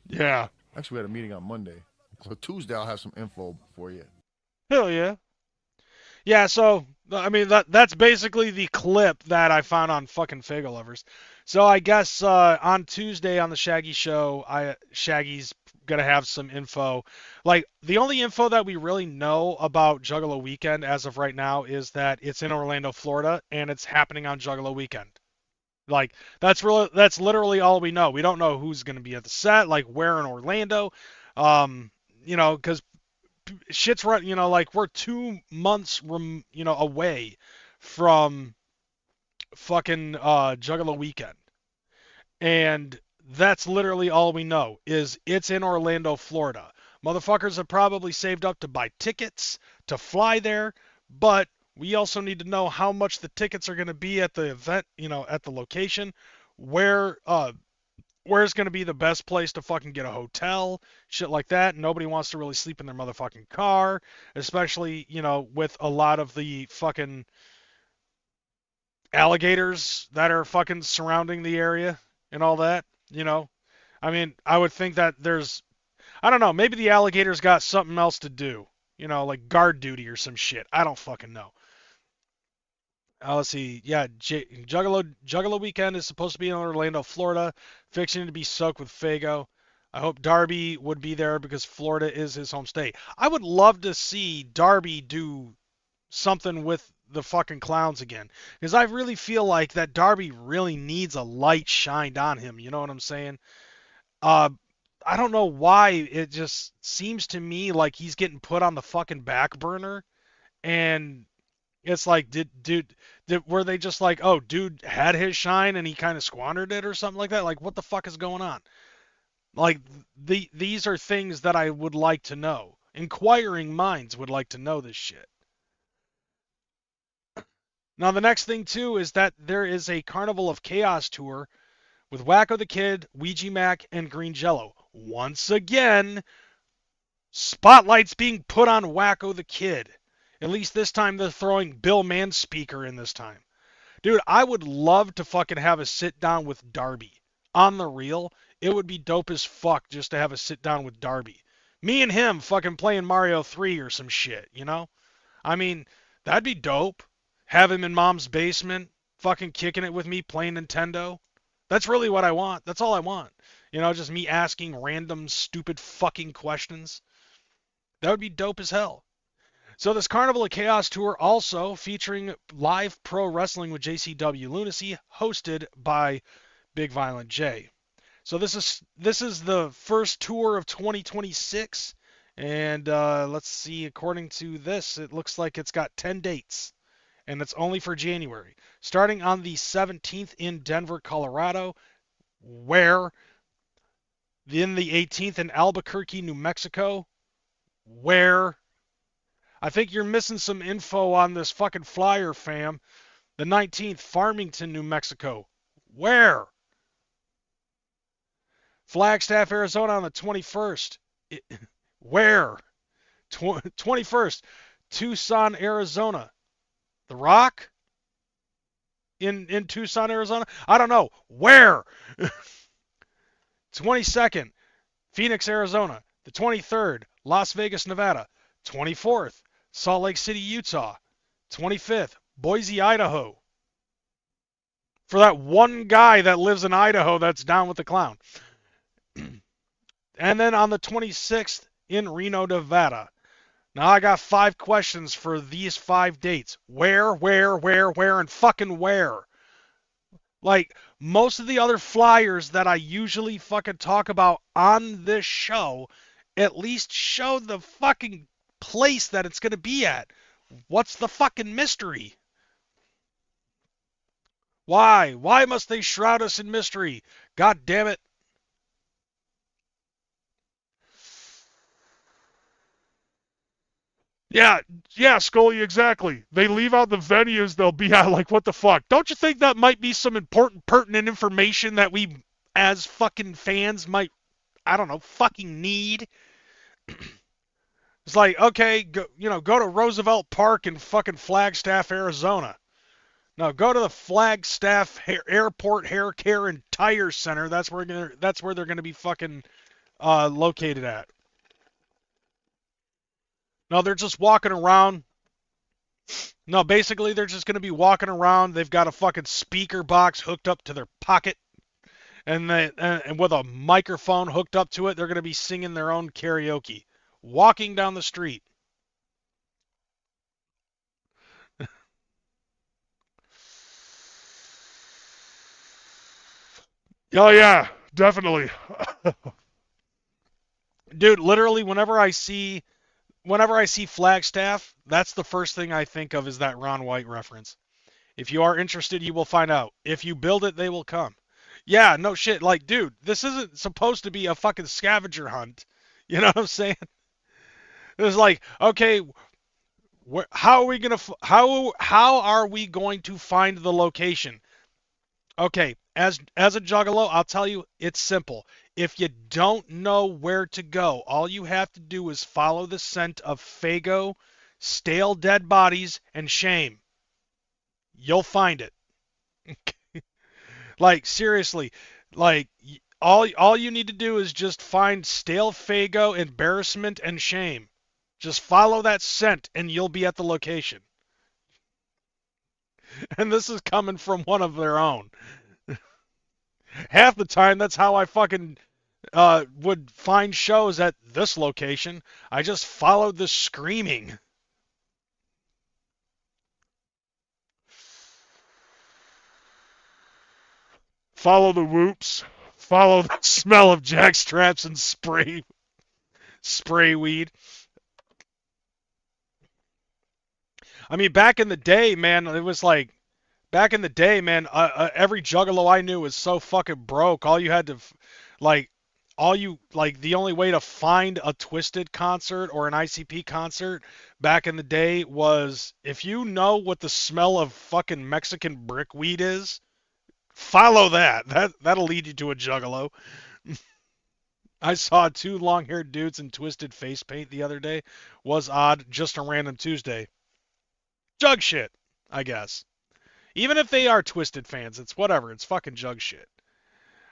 Yeah. Actually, we had a meeting on Monday. So Tuesday, I'll have some info for you. Hell yeah. Yeah, so, I mean, that's basically the clip that I found on fucking Fagel Lovers. So I guess on Tuesday on the Shaggy Show, Shaggy's gonna have some info. Like, the only info that we really know about Juggalo Weekend as of right now is that it's in Orlando, Florida, and it's happening on Juggalo Weekend. Like, that's literally all we know. We don't know who's going to be at the set, like where in Orlando. You know, because shit's right, you know, like we're 2 months, away from fucking Juggalo Weekend. And that's literally all we know is it's in Orlando, Florida. Motherfuckers have probably saved up to buy tickets to fly there, but we also need to know how much the tickets are going to be at the event, you know, at the location, where where's going to be the best place to fucking get a hotel, shit like that. Nobody wants to really sleep in their motherfucking car, especially, with a lot of the fucking alligators that are fucking surrounding the area and all that, I mean, I would think that I don't know, maybe the alligators got something else to do, like guard duty or some shit. I don't fucking know. Let's see. Yeah, Juggalo weekend is supposed to be in Orlando, Florida, fixing to be soaked with Fago. I hope Darby would be there because Florida is his home state. I would love to see Darby do something with the fucking clowns again, because I really feel like that Darby really needs a light shined on him. You know what I'm saying? I don't know why it just seems to me like he's getting put on the fucking back burner, and it's like, were they just like, oh, dude had his shine and he kind of squandered it or something like that? Like, what the fuck is going on? Like, these are things that I would like to know. Inquiring minds would like to know this shit. Now, the next thing, too, is that there is a Carnival of Chaos tour with Wacko the Kid, Ouija Mac, and Green Jello. Once again, spotlight's being put on Wacko the Kid. At least this time they're throwing Bill Manspeaker in this time. Dude, I would love to fucking have a sit down with Darby. On the real, it would be dope as fuck just to have a sit down with Darby. Me and him fucking playing Mario 3 or some shit, I mean, that'd be dope. Have him in mom's basement, fucking kicking it with me, playing Nintendo. That's really what I want. That's all I want. Just me asking random, stupid fucking questions. That would be dope as hell. So this Carnival of Chaos tour also featuring live pro wrestling with JCW Lunacy, hosted by Big Violent J. So this is the first tour of 2026, and let's see. According to this, it looks like it's got 10 dates, and it's only for January. Starting on the 17th in Denver, Colorado, where then the 18th in Albuquerque, New Mexico, where I think you're missing some info on this fucking flyer, fam. The 19th, Farmington, New Mexico. Where? Flagstaff, Arizona on the 21st. Where? 21st, Tucson, Arizona. The Rock? In Tucson, Arizona? I don't know. Where? 22nd, Phoenix, Arizona. The 23rd, Las Vegas, Nevada. 24th, Salt Lake City, Utah. 25th, Boise, Idaho. For that one guy that lives in Idaho that's down with the clown. And then on the 26th in Reno, Nevada. Now I got 5 questions for these 5 dates. Where, and fucking where? Like, most of the other flyers that I usually fucking talk about on this show at least show the fucking place that it's going to be at. What's the fucking mystery? Why? Why must they shroud us in mystery? God damn it. Yeah, Scully, exactly. They leave out the venues they'll be at, like, what the fuck? Don't you think that might be some important, pertinent information that we, as fucking fans, might, I don't know, fucking need? It's like, okay, go to Roosevelt Park in fucking Flagstaff, Arizona. No, go to the Flagstaff Airport Hair Care and Tire Center. That's where they're gonna be fucking located at. No, they're just walking around. No, basically they're just gonna be walking around. They've got a fucking speaker box hooked up to their pocket, and with a microphone hooked up to it, they're gonna be singing their own karaoke, walking down the street. Oh yeah, definitely. Dude, literally whenever I see Flagstaff, that's the first thing I think of is that Ron White reference. If you are interested, you will find out. If you build it, they will come. Yeah, no shit. Like, dude, this isn't supposed to be a fucking scavenger hunt. You know what I'm saying? It's like, okay, how are we going to find the location? Okay, as a juggalo, I'll tell you, it's simple. If you don't know where to go, all you have to do is follow the scent of Fago, stale dead bodies, and shame. You'll find it. Like seriously, like all you need to do is just find stale Fago, embarrassment, and shame. Just follow that scent, and you'll be at the location. And this is coming from one of their own. Half the time, that's how I fucking would find shows at this location. I just followed the screaming. Follow the whoops. Follow the smell of jackstraps and spray weed. I mean, back in the day, man, it was like back in the day, man, every juggalo I knew was so fucking broke. All you had to, like, the only way to find a Twisted concert or an ICP concert back in the day was if you know what the smell of fucking Mexican brickweed is, follow that. That'll lead you to a juggalo. I saw two long-haired dudes in twisted face paint the other day. Was odd, just a random Tuesday. Jug shit, I guess. Even if they are Twisted fans, it's whatever. It's fucking jug shit.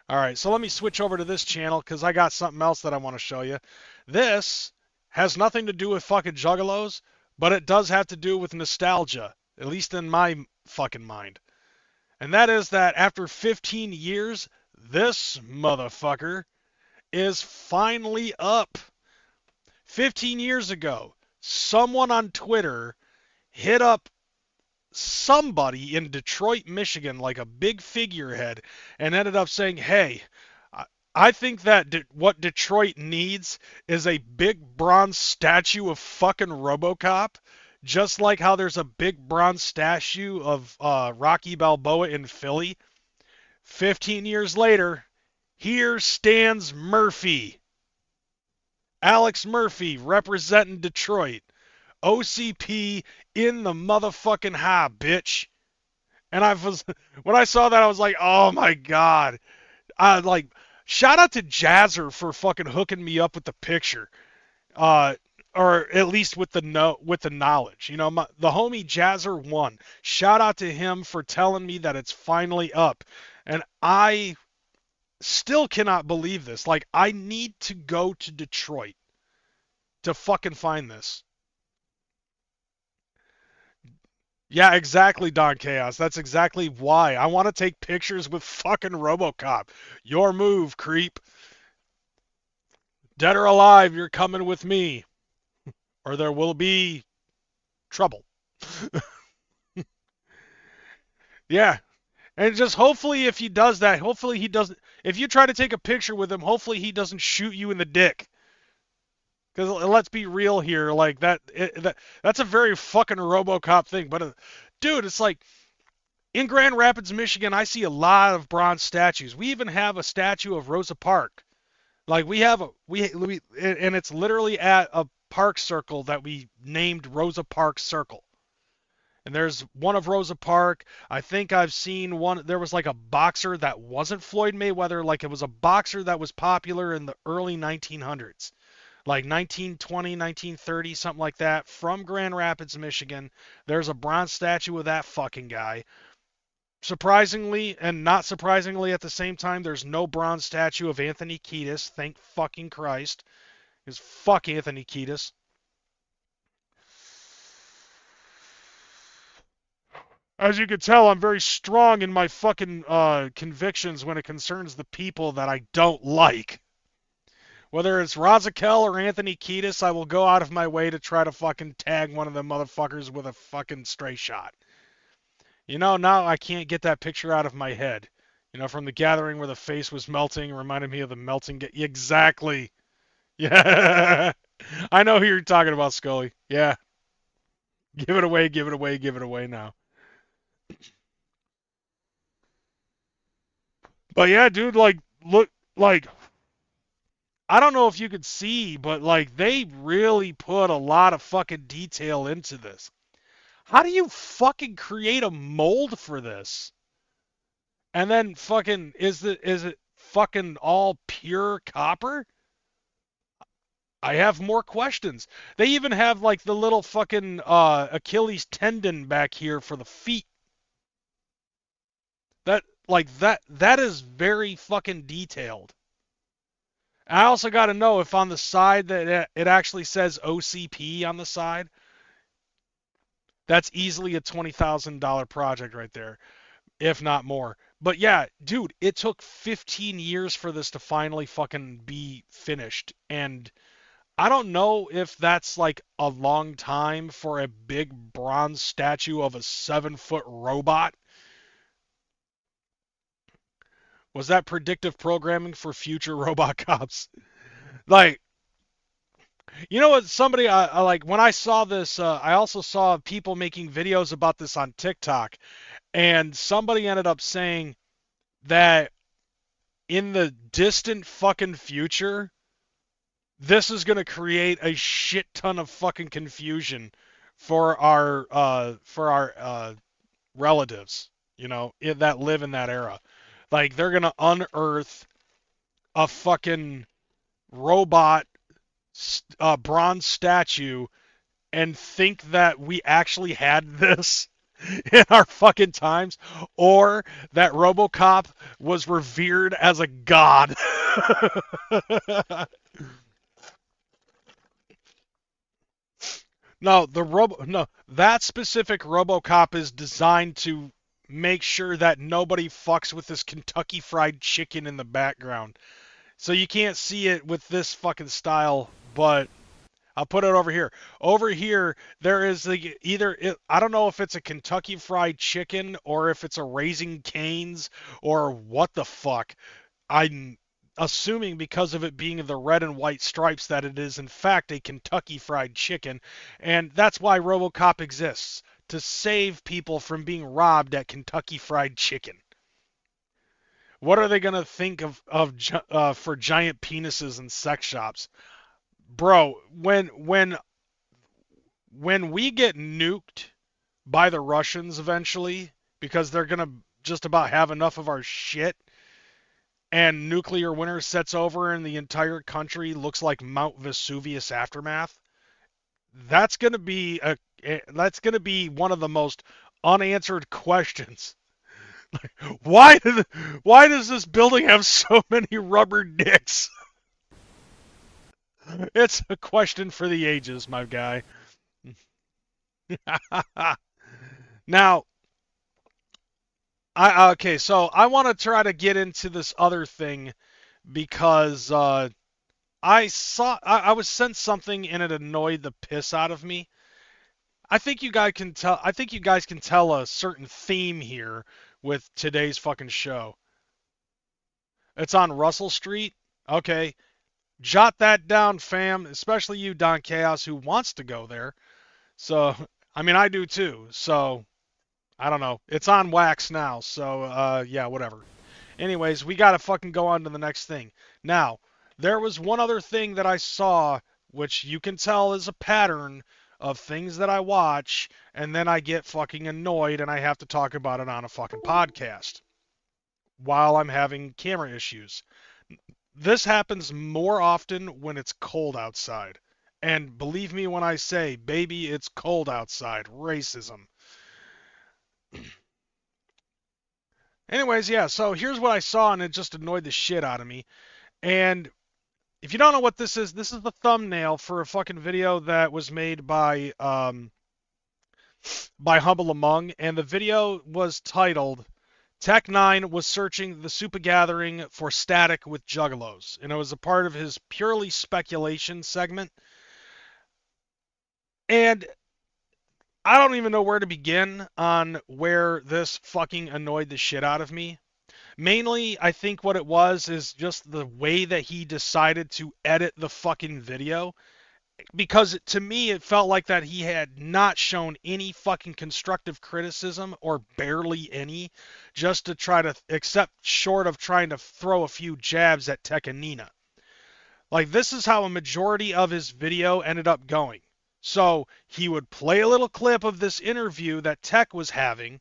All right, so let me switch over to this channel because I got something else that I want to show you. This has nothing to do with fucking juggalos, but it does have to do with nostalgia, at least in my fucking mind. And that is that after 15 years, this motherfucker is finally up. 15 years ago, someone on Twitter hit up somebody in Detroit, Michigan, like a big figurehead, and ended up saying, hey, I think that what Detroit needs is a big bronze statue of fucking Robocop, just like how there's a big bronze statue of Rocky Balboa in Philly. 15 years later, here stands Murphy. Alex Murphy representing Detroit. OCP in the motherfucking high, bitch. And when I saw that, I was like, oh my god. Shout out to Jazzer for fucking hooking me up with the picture. Or at least with the knowledge. You know, the homie Jazzer won. Shout out to him for telling me that it's finally up. And I still cannot believe this. Like, I need to go to Detroit to fucking find this. Yeah, exactly, Don Chaos. That's exactly why. I want to take pictures with fucking Robocop. Your move, creep. Dead or alive, you're coming with me. Or there will be trouble. Yeah. And just hopefully if he does that, hopefully he doesn't... If you try to take a picture with him, hopefully he doesn't shoot you in the dick. Because let's be real here, like that's a very fucking Robocop thing. But dude, it's like in Grand Rapids, Michigan, I see a lot of bronze statues. We even have a statue of Rosa Parks. Like and it's literally at a park circle that we named Rosa Parks Circle. And there's one of Rosa Parks. I think I've seen one. There was like a boxer that wasn't Floyd Mayweather. Like it was a boxer that was popular in the early 1900s. Like 1920, 1930, something like that, from Grand Rapids, Michigan. There's a bronze statue of that fucking guy. Surprisingly, and not surprisingly at the same time, there's no bronze statue of Anthony Kiedis. Thank fucking Christ. Because fuck Anthony Kiedis. As you can tell, I'm very strong in my fucking convictions when it concerns the people that I don't like. Whether it's Razakel or Anthony Kiedis, I will go out of my way to try to fucking tag one of them motherfuckers with a fucking stray shot. You know, now I can't get that picture out of my head. You know, from The Gathering where the face was melting, reminded me of the melting... Exactly. Yeah. I know who you're talking about, Scully. Yeah. Give it away, give it away, give it away now. But yeah, dude, like, look, like... I don't know if you could see, but like they really put a lot of fucking detail into this. How do you fucking create a mold for this? And then fucking is it fucking all pure copper? I have more questions. They even have like the little fucking Achilles tendon back here for the feet. That is very fucking detailed. I also got to know if on the side that it actually says OCP on the side. That's easily a $20,000 project right there, if not more. But yeah, dude, it took 15 years for this to finally fucking be finished. And I don't know if that's like a long time for a big bronze statue of a 7-foot robot. Was that predictive programming for future Robocops? Like, you know what? Somebody, I like when I saw this. I also saw people making videos about this on TikTok, and somebody ended up saying that in the distant fucking future, this is gonna create a shit ton of fucking confusion for our relatives, that live in that era. Like they're gonna unearth a fucking robot bronze statue and think that we actually had this in our fucking times, or that Robocop was revered as a god. No, that specific Robocop is designed to make sure that nobody fucks with this Kentucky Fried Chicken in the background. So you can't see it with this fucking style, but I'll put it over here. Over here, there is I don't know if it's a Kentucky Fried Chicken or if it's a Raising Cane's or what the fuck. I'm assuming because of it being the red and white stripes that it is in fact a Kentucky Fried Chicken, and that's why RoboCop exists, to save people from being robbed at Kentucky Fried Chicken. What are they gonna think of for giant penises in sex shops? Bro, when we get nuked by the Russians eventually, because they're gonna just about have enough of our shit, and nuclear winter sets over and the entire country looks like Mount Vesuvius aftermath, that's gonna be one of the most unanswered questions. Why does this building have so many rubber dicks? It's a question for the ages, my guy. Now, so I want to try to get into this other thing because I was sent something and it annoyed the piss out of me. I think you guys can tell a certain theme here with today's fucking show. It's on Russell Street. Okay. Jot that down, fam, especially you, Don Chaos, who wants to go there. So, I mean, I do too. So, I don't know. It's on wax now. So, yeah, whatever. Anyways, we gotta fucking go on to the next thing. Now, there was one other thing that I saw, which you can tell is a pattern of things that I watch, and then I get fucking annoyed and I have to talk about it on a fucking podcast while I'm having camera issues. This happens more often when it's cold outside. And believe me when I say, baby, it's cold outside. Racism. Anyways, yeah, so here's what I saw and it just annoyed the shit out of me. And if you don't know what this is the thumbnail for a fucking video that was made by Humble Among, and the video was titled Tech N9ne was searching the Super Gathering for static with Juggalos, and it was a part of his purely speculation segment. And I don't even know where to begin on where this fucking annoyed the shit out of me. Mainly, I think what it was is just the way that he decided to edit the fucking video. Because to me, it felt like that he had not shown any fucking constructive criticism, or barely any, just to try to, except short of trying to throw a few jabs at Tech N9ne. Like, this is how a majority of his video ended up going. So, he would play a little clip of this interview that Tech was having,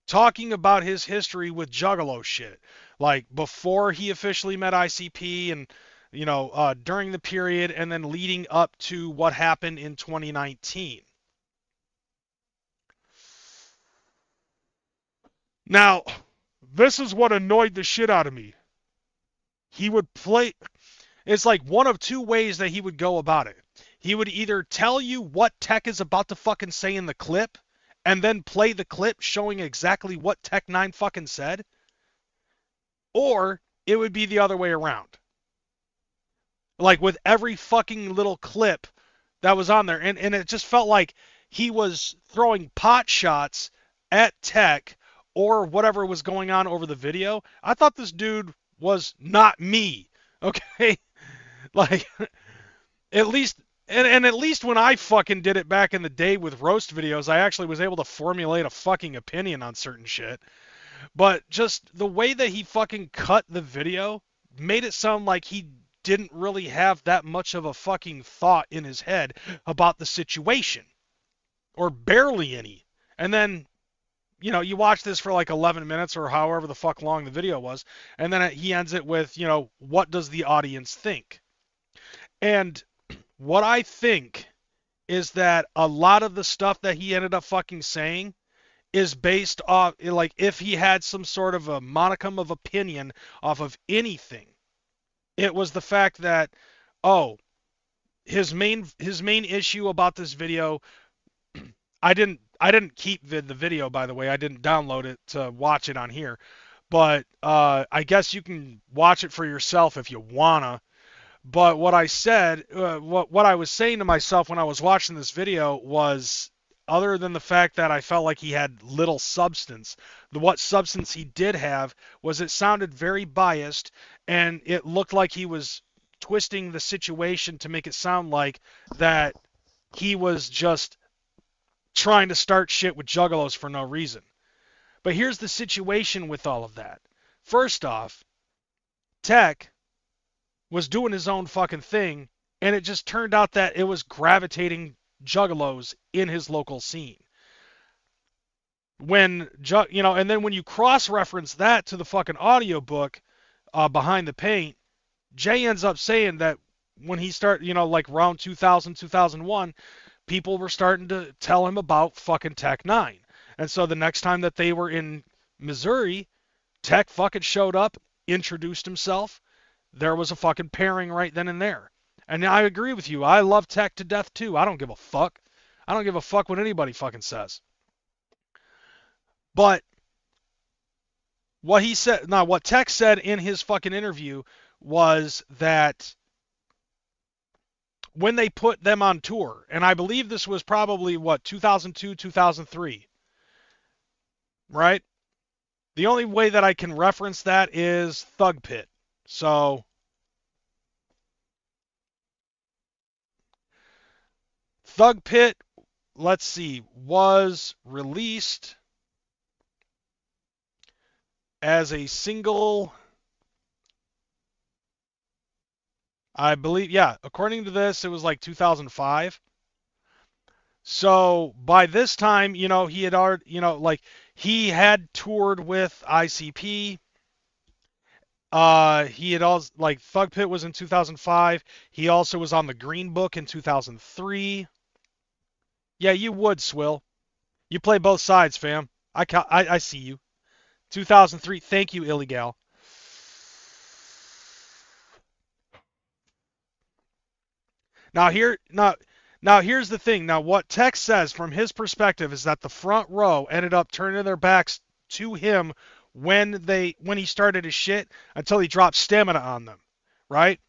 talking about his history with Juggalo shit, like before he officially met ICP and during the period and then leading up to what happened in 2019. Now, this is what annoyed the shit out of me. He would play, it's like one of two ways that he would go about it. He would either tell you what Tech is about to fucking say in the clip, and then play the clip showing exactly what Tech N9ne fucking said, or it would be the other way around. Like with every fucking little clip that was on there, and it just felt like he was throwing pot shots at Tech or whatever was going on over the video. I thought this dude was not me, okay? Like, at least, and at least when I fucking did it back in the day with roast videos, I actually was able to formulate a fucking opinion on certain shit. But just the way that he fucking cut the video made it sound like he didn't really have that much of a fucking thought in his head about the situation. Or barely any. And then, you watch this for like 11 minutes or however the fuck long the video was, and then he ends it with, what does the audience think? And what I think is that a lot of the stuff that he ended up fucking saying is based off, like, if he had some sort of a modicum of opinion off of anything, it was the fact that, his main issue about this video, I didn't keep the video, by the way. I didn't download it to watch it on here. But I guess you can watch it for yourself if you wanna. But what I said, what I was saying to myself when I was watching this video was, other than the fact that I felt like he had little substance, what substance he did have was it sounded very biased, and it looked like he was twisting the situation to make it sound like that he was just trying to start shit with Juggalos for no reason. But here's the situation with all of that. First off, Tech was doing his own fucking thing, and it just turned out that it was gravitating Juggalos in his local scene. And then when you cross-reference that to the fucking audiobook, Behind the Paint, Jay ends up saying that when he started, like around 2000, 2001, people were starting to tell him about fucking Tech N9ne. And so the next time that they were in Missouri, Tech fucking showed up, introduced himself. There was a fucking pairing right then and there. And I agree with you. I love Tech to death too. I don't give a fuck. I don't give a fuck what anybody fucking says. But what he said, what Tech said in his fucking interview was that when they put them on tour, and I believe this was probably 2002, 2003, right? The only way that I can reference that is Thug Pit. So Thug Pit, let's see, was released as a single, I believe, according to this, it was like 2005. So by this time, he had already, he had toured with ICP. He had also, Thug Pit was in 2005. He also was on the Green Book in 2003. Yeah, you would, Swill. You play both sides, fam. I see you. 2003. Thank you, Illegal. Now here's the thing. Now what Tech says from his perspective is that the front row ended up turning their backs to him when he started his shit until he dropped stamina on them, right?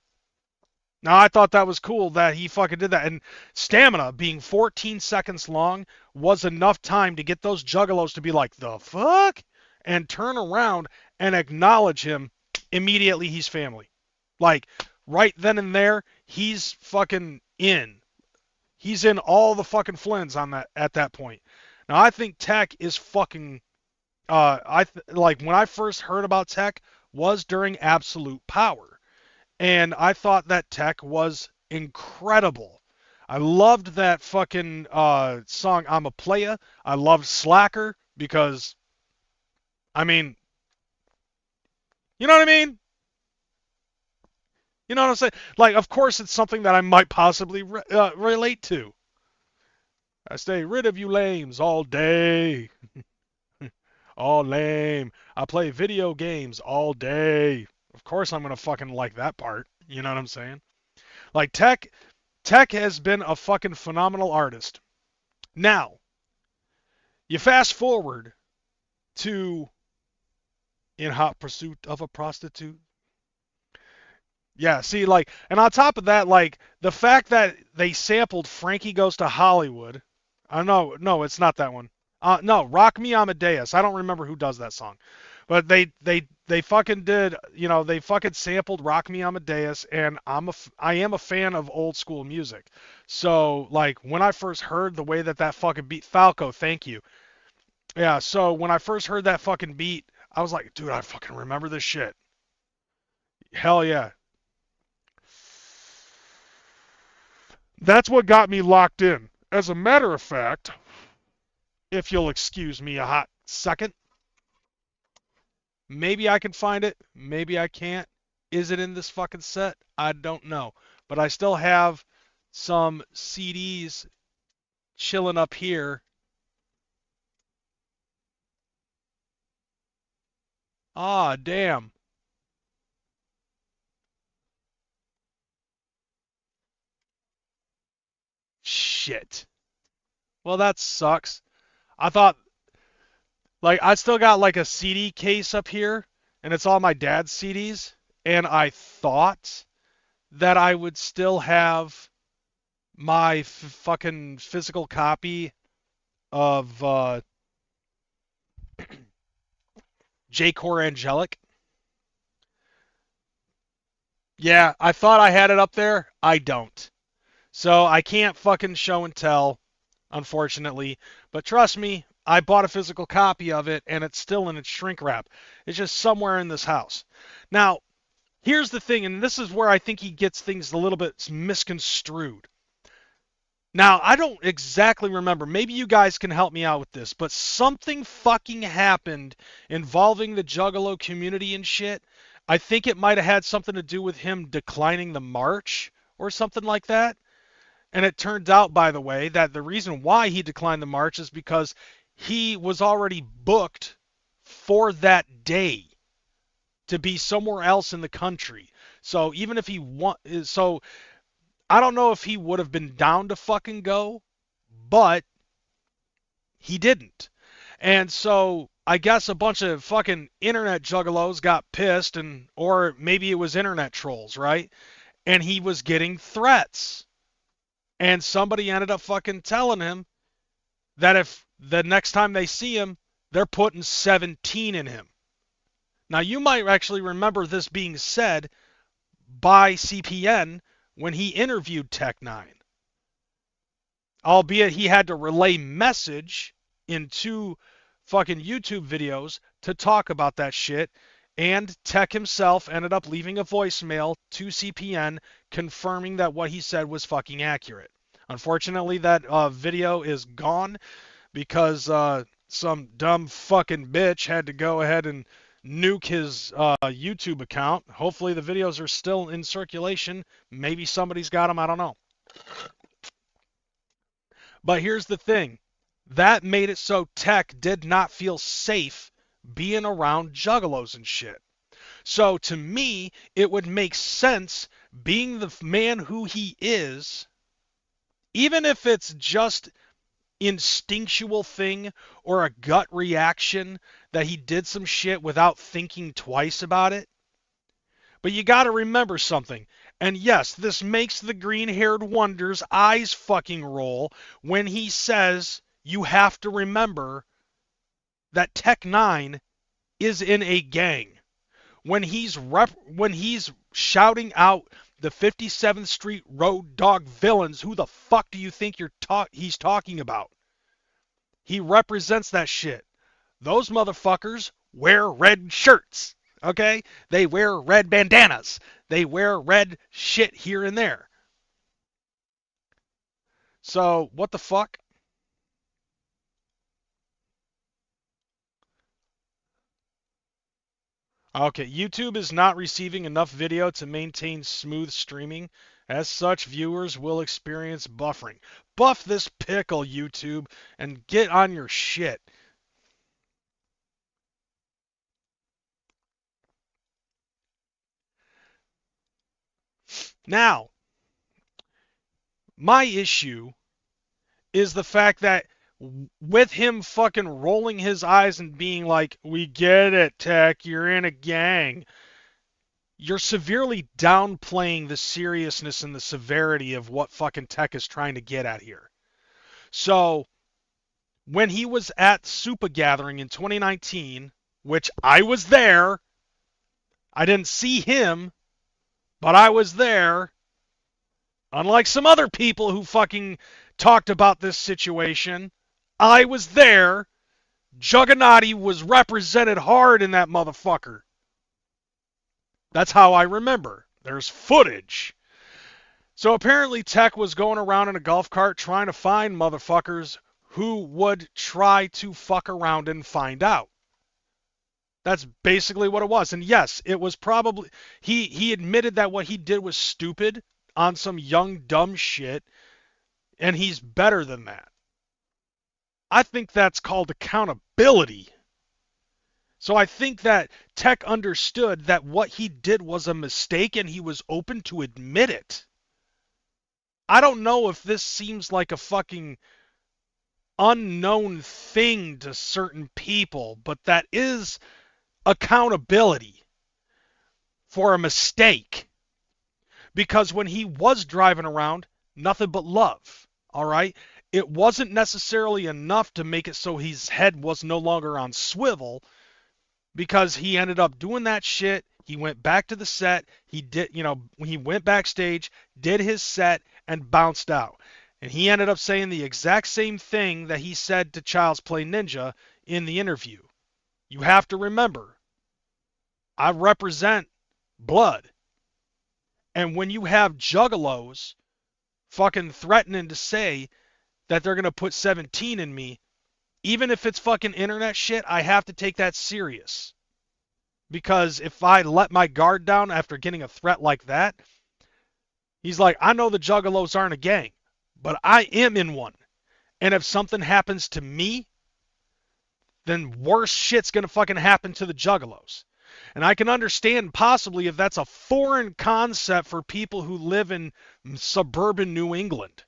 Now I thought that was cool that he fucking did that, and stamina being 14 seconds long was enough time to get those Juggalos to be like, the fuck? And turn around and acknowledge him immediately. He's family. Like, right then and there, he's fucking in. He's in all the fucking flins on that at that point. Now I think Tech is fucking when I first heard about Tech was during Absolute Power. And I thought that Tech was incredible. I loved that fucking song I'm a Playa. I loved Slacker because I mean, you know what I mean? You know what I'm saying? Like, of course, it's something that I might possibly relate to. I stay rid of you lames all day. All lame. I play video games all day. Of course, I'm gonna fucking like that part. You know what I'm saying? Like Tech has been a fucking phenomenal artist. Now, you fast forward to In Hot Pursuit of a Prostitute. Yeah, see, like, and on top of that, like, the fact that they sampled Frankie Goes to Hollywood. No, it's not that one. No, Rock Me Amadeus. I don't remember who does that song. But they fucking did, they fucking sampled Rock Me Amadeus, and I am a fan of old school music. So, like, when I first heard the way that fucking beat, Falco, thank you. Yeah, so when I first heard that fucking beat, I was like, dude, I fucking remember this shit. Hell yeah. That's what got me locked in. As a matter of fact, if you'll excuse me a hot second, maybe I can find it, maybe I can't. Is it in this fucking set? I don't know. But I still have some CDs chilling up here. Ah, damn. Shit. Well, that sucks. I thought, like, I still got like a CD case up here, and it's all my dad's CDs, and I thought that I would still have my fucking physical copy of J. Core Angelic. Yeah, I thought I had it up there. I don't. So I can't fucking show and tell, unfortunately. But trust me, I bought a physical copy of it, and it's still in its shrink wrap. It's just somewhere in this house. Now, here's the thing, and this is where I think he gets things a little bit misconstrued. Now, I don't exactly remember. Maybe you guys can help me out with this, but something fucking happened involving the Juggalo community and shit. I think it might have had something to do with him declining the march or something like that. And it turned out, by the way, that the reason why he declined the march is because he was already booked for that day to be somewhere else in the country. So even if so I don't know if he would have been down to fucking go, but he didn't. And so I guess a bunch of fucking internet juggalos got pissed, or maybe it was internet trolls, right? And he was getting threats. And somebody ended up fucking telling him that if the next time they see him, they're putting 17 in him. Now, you might actually remember this being said by CPN when he interviewed Tech N9ne. Albeit he had to relay message in 2 fucking YouTube videos to talk about that shit. And Tech himself ended up leaving a voicemail to CPN confirming that what he said was fucking accurate. Unfortunately, that video is gone because some dumb fucking bitch had to go ahead and nuke his YouTube account. Hopefully the videos are still in circulation. Maybe somebody's got them, I don't know. But here's the thing. That made it so Tech did not feel safe being around juggalos and shit. So to me, it would make sense, being the man who he is, even if it's just instinctual thing or a gut reaction that he did some shit without thinking twice about it. But you got to remember something. And yes, this makes the green-haired wonder's eyes fucking roll when he says you have to remember that Tech N9ne is in a gang. When he's shouting out the 57th Street Road Dog villains, who the fuck do you think he's talking about? He represents that shit. Those motherfuckers wear red shirts, okay? They wear red bandanas. They wear red shit here and there. So, what the fuck? Okay, YouTube is not receiving enough video to maintain smooth streaming. As such, viewers will experience buffering. Buff this pickle, YouTube, and get on your shit. Now, my issue is the fact that with him fucking rolling his eyes and being like, we get it, Tech, you're in a gang, you're severely downplaying the seriousness and the severity of what fucking Tech is trying to get at here. So, when he was at Super Gathering in 2019, which I was there, I didn't see him, but I was there. Unlike some other people who fucking talked about this situation, I was there. Juggalos was represented hard in that motherfucker. That's how I remember. There's footage. So apparently Tech was going around in a golf cart trying to find motherfuckers who would try to fuck around and find out. That's basically what it was. And yes, it was probably... He admitted that what he did was stupid on some young, dumb shit, and he's better than that. I think that's called accountability. So I think that Tech understood that what he did was a mistake, and he was open to admit it. I don't know if this seems like a fucking unknown thing to certain people, but that is accountability for a mistake. Because when he was driving around, nothing but love, all right? It wasn't necessarily enough to make it so his head was no longer on swivel, because he ended up doing that shit. He went back to the set. He did, he went backstage, did his set, and bounced out. And he ended up saying the exact same thing that he said to Child's Play Ninja in the interview. You have to remember, I represent blood. And when you have Juggalos fucking threatening to say that they're going to put 17 in me, even if it's fucking internet shit, I have to take that serious. Because if I let my guard down after getting a threat like that, he's like, I know the Juggalos aren't a gang, but I am in one. And if something happens to me, then worse shit's going to fucking happen to the Juggalos. And I can understand possibly if that's a foreign concept for people who live in suburban New England.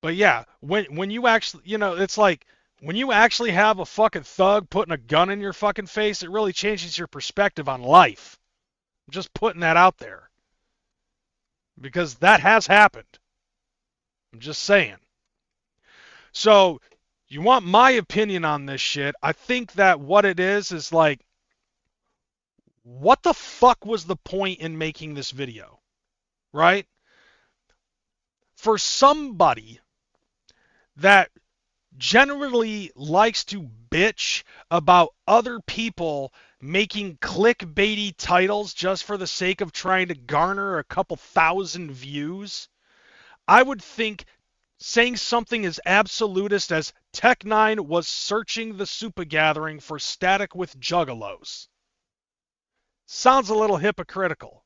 But yeah, when you actually, it's like, when you actually have a fucking thug putting a gun in your fucking face, it really changes your perspective on life. I'm just putting that out there. Because that has happened. I'm just saying. So, you want my opinion on this shit? I think that what it is like, what the fuck was the point in making this video? Right? For somebody that generally likes to bitch about other people making clickbaity titles just for the sake of trying to garner a couple thousand views, I would think saying something as absolutist as Tech N9ne was searching the Super Gathering for static with Juggalos sounds a little hypocritical.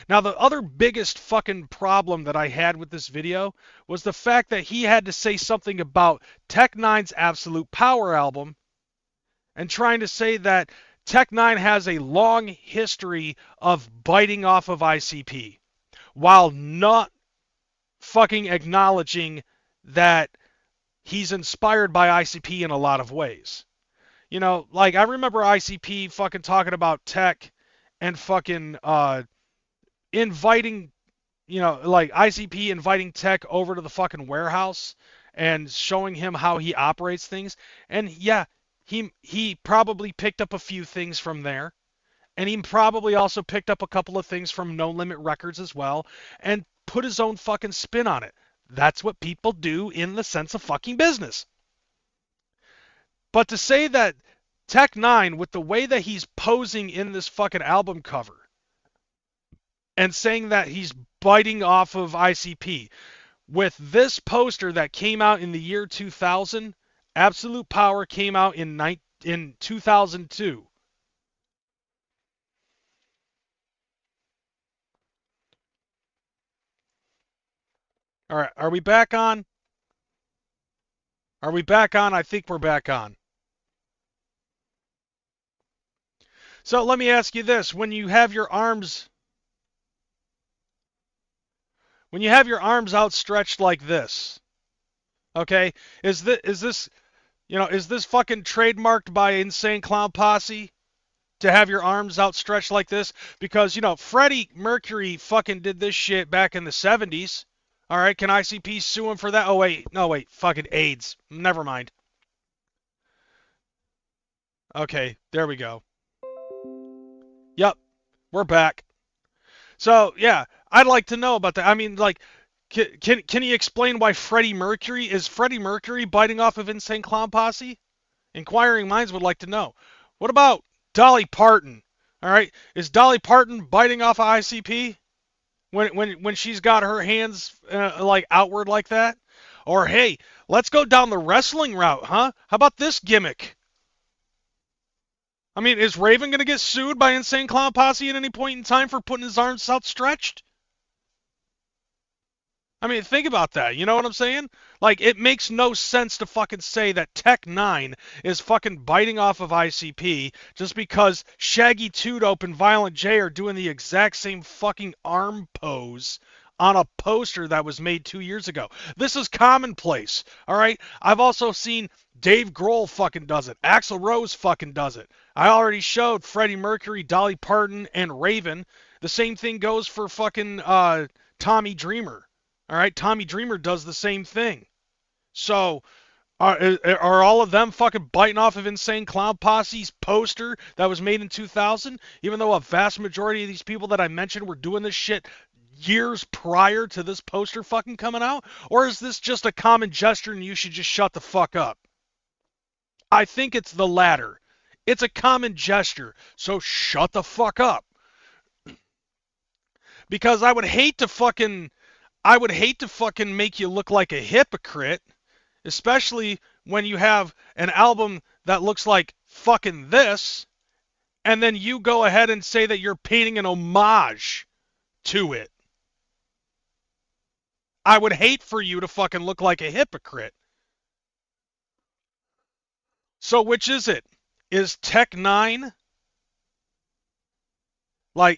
Now, the other biggest fucking problem that I had with this video was the fact that he had to say something about Tech N9ne's Absolute Power album and trying to say that Tech N9ne has a long history of biting off of ICP while not fucking acknowledging that he's inspired by ICP in a lot of ways. Like, I remember ICP fucking talking about Tech and fucking inviting, like ICP inviting Tech over to the fucking warehouse and showing him how he operates things. And yeah, he probably picked up a few things from there. And he probably also picked up a couple of things from No Limit Records as well and put his own fucking spin on it. That's what people do in the sense of fucking business. But to say that Tech N9ne, with the way that he's posing in this fucking album cover, and saying that he's biting off of ICP, with this poster that came out in the year 2000, Absolute Power came out in 2002. All right, are we back on? Are we back on? I think we're back on. So let me ask you this: when you have your arms outstretched like this, okay, is this fucking trademarked by Insane Clown Posse to have your arms outstretched like this? Because Freddie Mercury fucking did this shit back in the 70s. All right, can ICP sue him for that? Oh wait, no wait, fucking AIDS. Never mind. Okay, there we go. Yep, we're back. So yeah, I'd like to know about that. I mean, like, can you explain why Freddie Mercury is Freddie Mercury biting off of Insane Clown Posse? Inquiring minds would like to know. What about Dolly Parton? All right, is Dolly Parton biting off of ICP when she's got her hands like outward like that? Or hey, let's go down the wrestling route, huh? How about this gimmick? I mean, is Raven going to get sued by Insane Clown Posse at any point in time for putting his arms outstretched? I mean, think about that. You know what I'm saying? Like, it makes no sense to fucking say that Tech N9ne is fucking biting off of ICP just because Shaggy 2Dope and Violent J are doing the exact same fucking arm pose on a poster that was made 2 years ago. This is commonplace, all right? I've also seen Dave Grohl fucking does it. Axl Rose fucking does it. I already showed Freddie Mercury, Dolly Parton, and Raven. The same thing goes for fucking Tommy Dreamer. All right, Tommy Dreamer does the same thing. So, are all of them fucking biting off of Insane Clown Posse's poster that was made in 2000? Even though a vast majority of these people that I mentioned were doing this shit years prior to this poster fucking coming out? Or is this just a common gesture and you should just shut the fuck up? I think it's the latter. It's a common gesture, so shut the fuck up. Because I would hate to fucking make you look like a hypocrite, especially when you have an album that looks like fucking this, and then you go ahead and say that you're paying an homage to it. I would hate for you to fucking look like a hypocrite. So which is it? Is Tech N9ne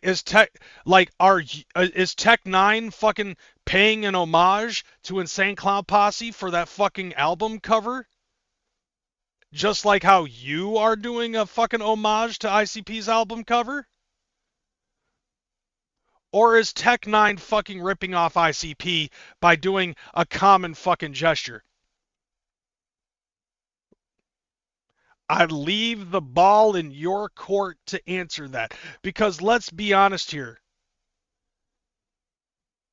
is Tech N9ne fucking paying an homage to Insane Clown Posse for that fucking album cover? Just like how you are doing a fucking homage to ICP's album cover? Or is Tech N9ne fucking ripping off ICP by doing a common fucking gesture? I leave the ball in your court to answer that. Because let's be honest here.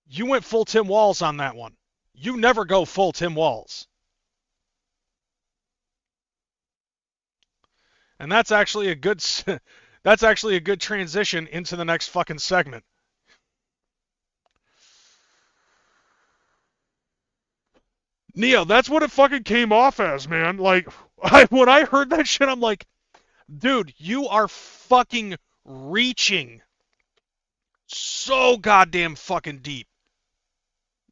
You went full Tim Walls on that one. You never go full Tim Walls. And that's actually a good transition into the next fucking segment. Neo, that's what it fucking came off as, man. Like, when I heard that shit, I'm like, dude, you are fucking reaching so goddamn fucking deep.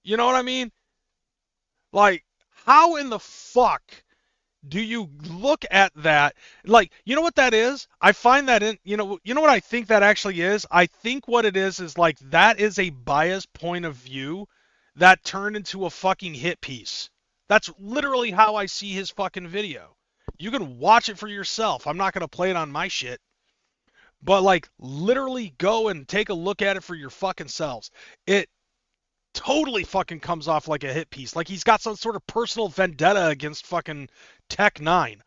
You know what I mean? Like, how in the fuck do you look at that? Like, you know what that is? I find that you know what I think that actually is? I think what it is like that is a biased point of view that turned into a fucking hit piece. That's literally how I see his fucking video. You can watch it for yourself. I'm not going to play it on my shit. But, like, literally go and take a look at it for your fucking selves. It totally fucking comes off like a hit piece. Like he's got some sort of personal vendetta against fucking Tech N9ne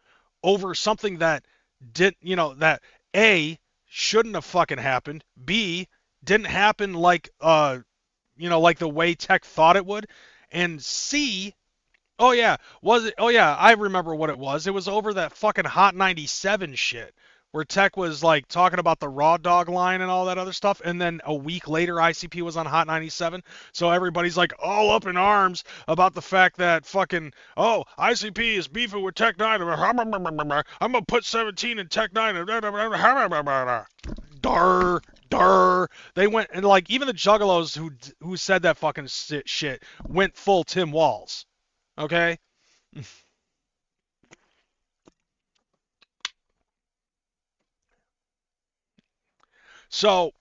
over something that that A, shouldn't have fucking happened. B, didn't happen like, like the way Tech thought it would. And C, I remember what it was. It was over that fucking Hot 97 shit where Tech was like talking about the raw dog line and all that other stuff, and then a week later ICP was on Hot 97. So everybody's like all up in arms about the fact that fucking ICP is beefing with Tech N9ne. I'm gonna put 17 in Tech N9ne. Dar. They went and like even the Juggalos who said that fucking shit went full Tim Walls. Okay. So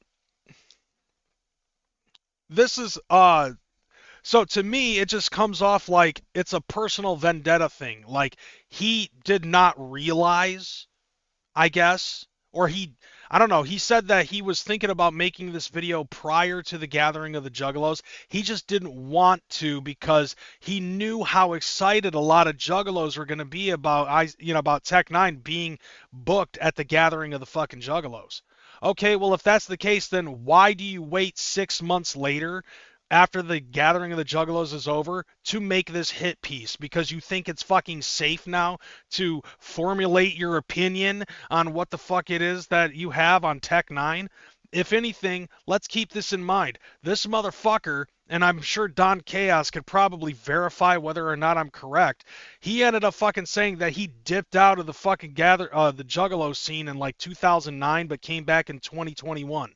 this is so to me it just comes off like it's a personal vendetta thing. Like he did not realize, I guess, or I don't know, he said that he was thinking about making this video prior to the gathering of the Juggalos. He just didn't want to because he knew how excited a lot of Juggalos were going to be about about Tech N9ne being booked at the gathering of the fucking Juggalos. Okay, well, if that's the case, then why do you wait 6 months later after the gathering of the Juggalos is over to make this hit piece? Because you think it's fucking safe now to formulate your opinion on what the fuck it is that you have on Tech N9ne? If anything, let's keep this in mind. This motherfucker, and I'm sure Don Chaos could probably verify whether or not I'm correct, he ended up fucking saying that he dipped out of the fucking the Juggalo scene in like 2009, but came back in 2021.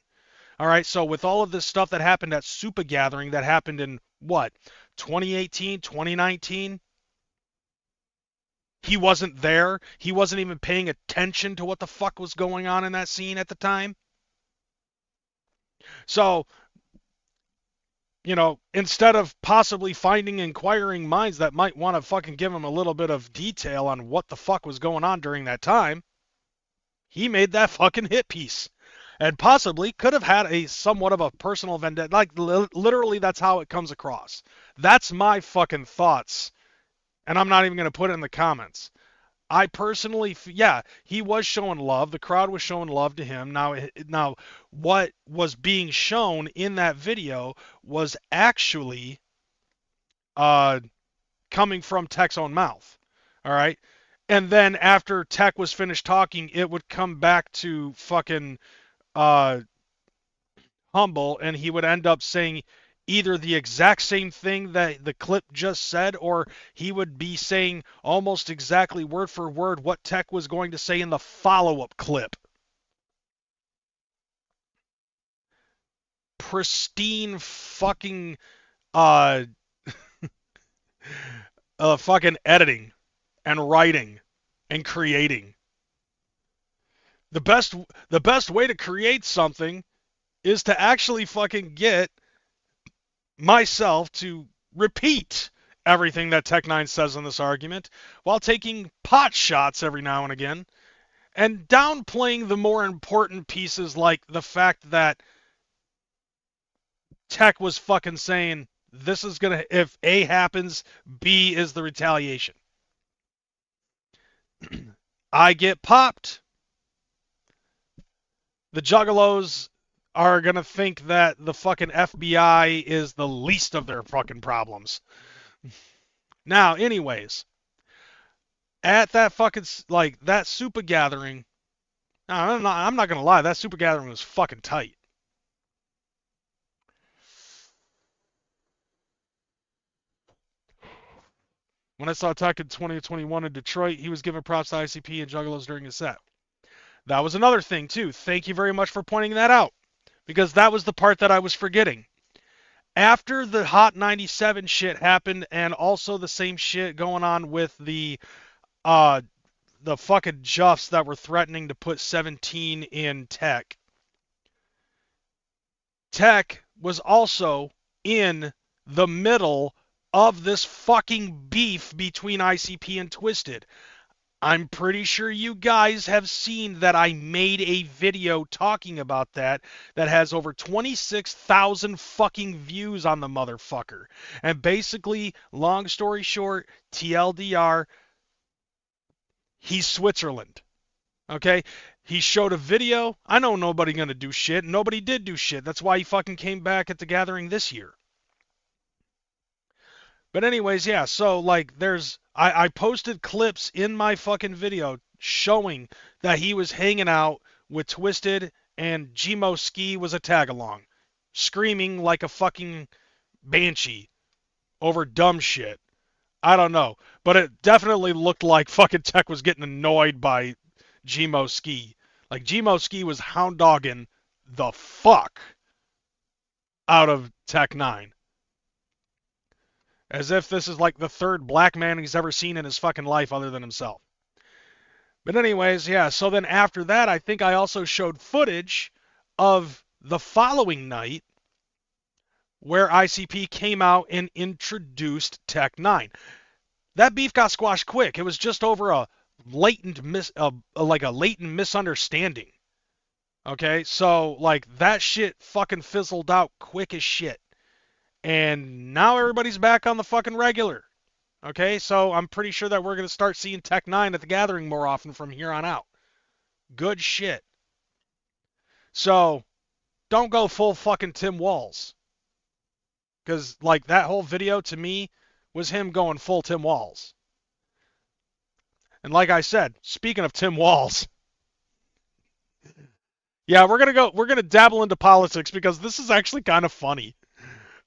All right, so with all of this stuff that happened at Super Gathering that happened in what, 2018, 2019? He wasn't there. He wasn't even paying attention to what the fuck was going on in that scene at the time. So, instead of possibly finding inquiring minds that might want to fucking give him a little bit of detail on what the fuck was going on during that time, he made that fucking hit piece. And possibly could have had a somewhat of a personal vendetta. Like, literally, that's how it comes across. That's my fucking thoughts. And I'm not even going to put it in the comments. I personally, yeah, he was showing love. The crowd was showing love to him. Now, what was being shown in that video was actually coming from Tech's own mouth. All right? And then after Tech was finished talking, it would come back to fucking Humble, and he would end up saying either the exact same thing that the clip just said, or he would be saying almost exactly word for word what Tech was going to say in the follow-up clip. Pristine fucking fucking editing and writing and creating. The best way to create something is to actually fucking get myself to repeat everything that Tech N9ne says in this argument while taking pot shots every now and again and downplaying the more important pieces, like the fact that Tech was fucking saying this is gonna, if A happens, B is the retaliation. I get popped. The Juggalos are going to think that the fucking FBI is the least of their fucking problems. Now, anyways, at that fucking, like, that Super Gathering, I'm not going to lie, that Super Gathering was fucking tight. When I saw Tech in 2021 in Detroit, he was giving props to ICP and Juggalos during his set. That was another thing, too. Thank you very much for pointing that out, because that was the part that I was forgetting. After the Hot 97 shit happened, and also the same shit going on with the fucking Juffs that were threatening to put 17 in Tech. Tech was also in the middle of this fucking beef between ICP and Twisted. I'm pretty sure you guys have seen that I made a video talking about that has over 26,000 fucking views on the motherfucker. And basically, long story short, TLDR, he's Switzerland. Okay? He showed a video. I know nobody gonna do shit. Nobody did do shit. That's why he fucking came back at the gathering this year. But anyways, yeah, so like I posted clips in my fucking video showing that he was hanging out with Twisted and Gmo Ski was a tag-along, screaming like a fucking banshee over dumb shit. I don't know, but it definitely looked like fucking Tech was getting annoyed by Gmo Ski. Like, Gmo Ski was hound dogging the fuck out of Tech N9ne. As if this is like the third black man he's ever seen in his fucking life other than himself. But anyways, yeah, so then after that, I think I also showed footage of the following night where ICP came out and introduced Tech N9ne. That beef got squashed quick. It was just over a latent latent misunderstanding. Okay, so like that shit fucking fizzled out quick as shit. And now everybody's back on the fucking regular. Okay, so I'm pretty sure that we're going to start seeing Tech N9ne at the Gathering more often from here on out. Good shit. So, don't go full fucking Tim Walls. Because, like, that whole video to me was him going full Tim Walls. And like I said, speaking of Tim Walls, yeah, we're going to dabble into politics because this is actually kind of funny.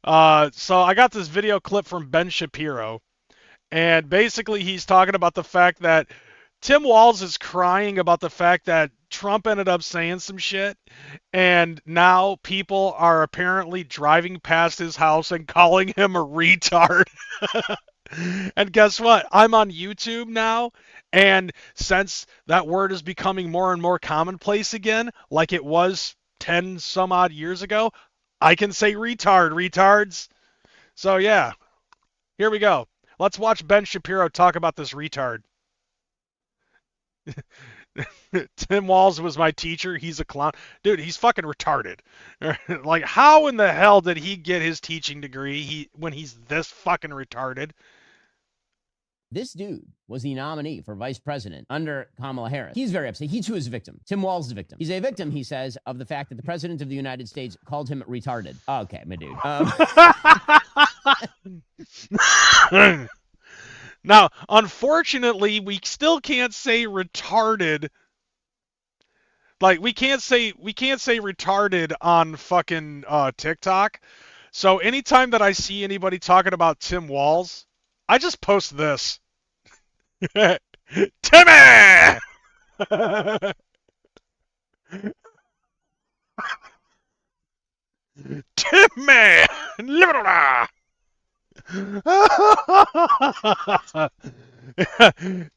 So I got this video clip from Ben Shapiro, and basically he's talking about the fact that Tim Walls is crying about the fact that Trump ended up saying some shit, and now people are apparently driving past his house and calling him a retard. And guess what? I'm on YouTube now, and since that word is becoming more and more commonplace again, like it was 10 some odd years ago, I can say retard, retards. So yeah, here we go. Let's watch Ben Shapiro talk about this retard. Tim Walls was my teacher. He's a clown. Dude, he's fucking retarded. Like, how in the hell did he get his teaching degree when he's this fucking retarded? This dude was the nominee for vice president under Kamala Harris. He's very upset. He too is a victim. Tim Walz is a victim. He's a victim, he says, of the fact that the president of the United States called him retarded. Okay, my dude. Now, unfortunately, we still can't say retarded. Like, we can't say retarded on fucking TikTok. So anytime that I see anybody talking about Tim Walz, I just post this. Timmy! Timmy!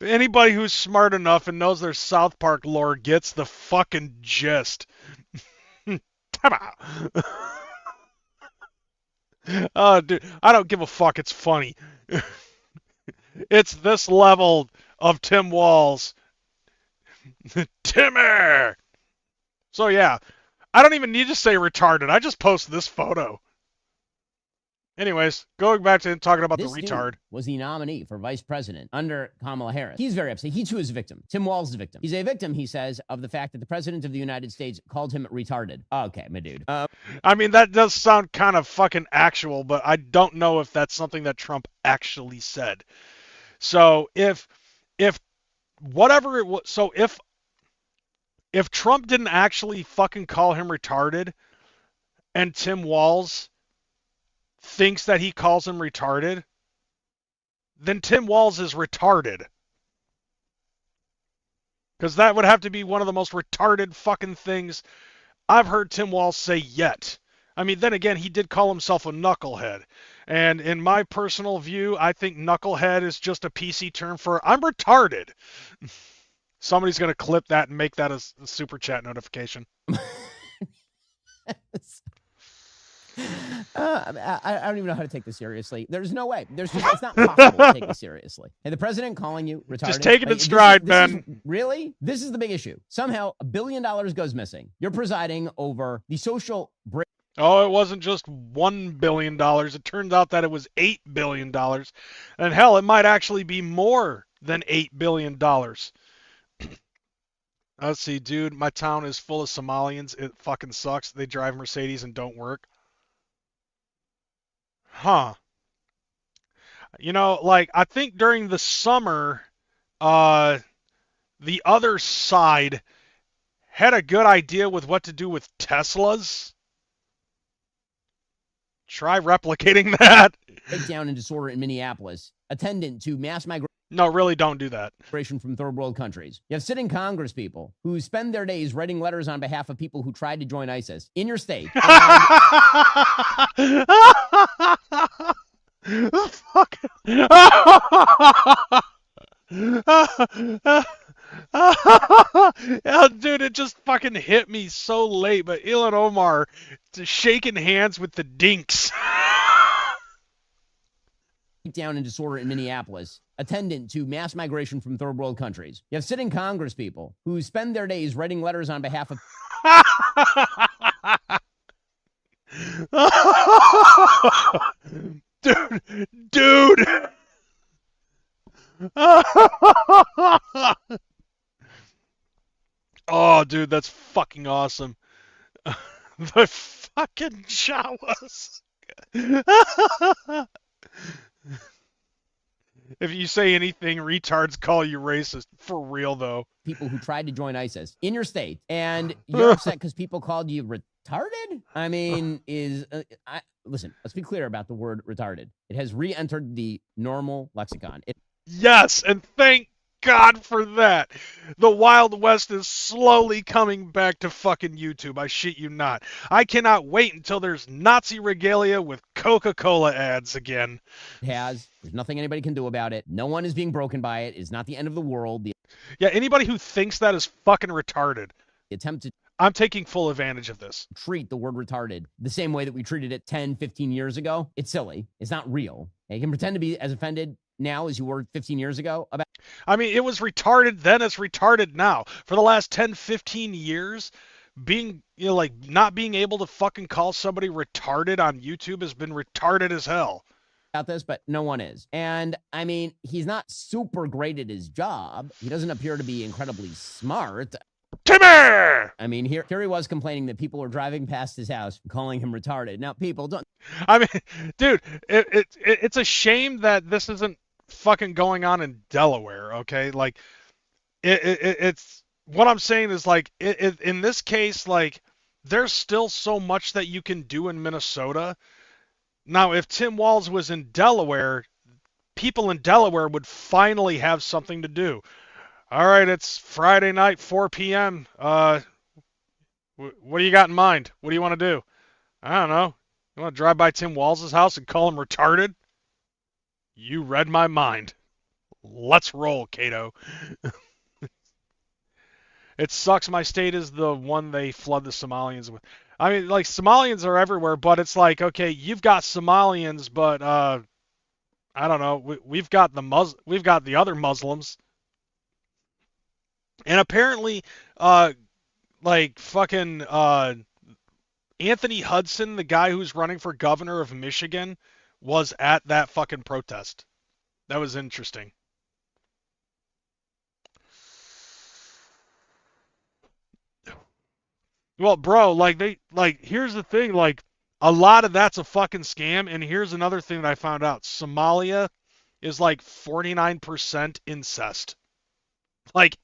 Anybody who's smart enough and knows their South Park lore gets the fucking gist. Oh, dude, I don't give a fuck. It's funny. It's this level of Tim Walz. Timmy! So yeah, I don't even need to say retarded. I just post this photo. Anyways, going back to talking about this the retard. Dude was the nominee for vice president under Kamala Harris. He's very upset. He too is a victim. Tim Walz is a victim. He's a victim, he says, of the fact that the president of the United States called him retarded. Okay, my dude. I mean, that does sound kind of fucking actual, but I don't know if that's something that Trump actually said. So if whatever it was, so if Trump didn't actually fucking call him retarded, and Tim Walz thinks that he calls him retarded, then Tim Walz is retarded. Because that would have to be one of the most retarded fucking things I've heard Tim Walz say yet. I mean, then again, he did call himself a knucklehead. And in my personal view, I think knucklehead is just a PC term for I'm retarded. Somebody's going to clip that and make that a super chat notification. I don't even know how to take this seriously. There's no way. It's not possible to take this seriously. And the president calling you retarded. Just take it in stride, Ben. Really? This is the big issue. Somehow $1 billion goes missing. You're presiding over the social break. Oh, it wasn't just $1 billion. It turns out that it was $8 billion. And hell, it might actually be more than $8 billion. Let's see, dude. My town is full of Somalians. It fucking sucks. They drive Mercedes and don't work. Huh. You know, like, I think during the summer, the other side had a good idea with what to do with Teslas. Try replicating that. Breakdown and disorder in Minneapolis, attendant to mass No, really don't do that. migration from third world countries. You have sitting Congress people who spend their days writing letters on behalf of people who tried to join ISIS in your state. Fuck. Yeah, dude, it just fucking hit me so late, but Ilhan Omar shaking hands with the dinks. Down and disorder in Minneapolis, attendant to mass migration from third world countries. You have sitting Congress people who spend their days writing letters on behalf of dude. Oh, dude, that's fucking awesome. The fucking Jawas. If you say anything, retards call you racist. For real, though. people who tried to join ISIS in your state, and you're upset because people called you retarded? I mean, listen, let's be clear about the word retarded. It has re-entered the normal lexicon. Yes, and thank God for that. The Wild West is slowly coming back to fucking YouTube. I shit you not. I cannot wait until there's Nazi regalia with Coca-Cola ads again. There's nothing anybody can do about it. No one is being broken by it. It's not the end of the world. The Yeah, anybody who thinks that is fucking retarded. attempt to I'm taking full advantage of this. treat the word retarded the same way that we treated it 10, 15 years ago, it's silly. It's not real. You can pretend to be as offended now as you were 15 years ago about. I mean, it was retarded then, it's retarded now. For the last 10, 15 years, being, not being able to fucking call somebody retarded on YouTube has been retarded as hell. About this, but no one is. And I mean, he's not super great at his job. He doesn't appear to be incredibly smart. Timmy! I mean, here he was complaining that people were driving past his house, calling him retarded. Now, people don't. I mean, dude, it's a shame that this isn't fucking going on in Delaware, okay? Like, it's what I'm saying is, like, in this case, like, there's still so much that you can do in Minnesota. Now, if Tim Walz was in Delaware, people in Delaware would finally have something to do. All right, it's Friday night, 4 p.m. What do you got in mind? What do you want to do? I don't know. You want to drive by Tim Walz's house and call him retarded? You read my mind. Let's roll, Cato. It sucks my state is the one they flood the Somalians with. I mean, like, Somalians are everywhere, but it's like, okay, you've got Somalians, but I don't know. We've got the other Muslims. And apparently, fucking Anthony Hudson, the guy who's running for governor of Michigan, was at that fucking protest. That was interesting. Well, bro, here's the thing, a lot of that's a fucking scam, and here's another thing that I found out. Somalia is 49% incest.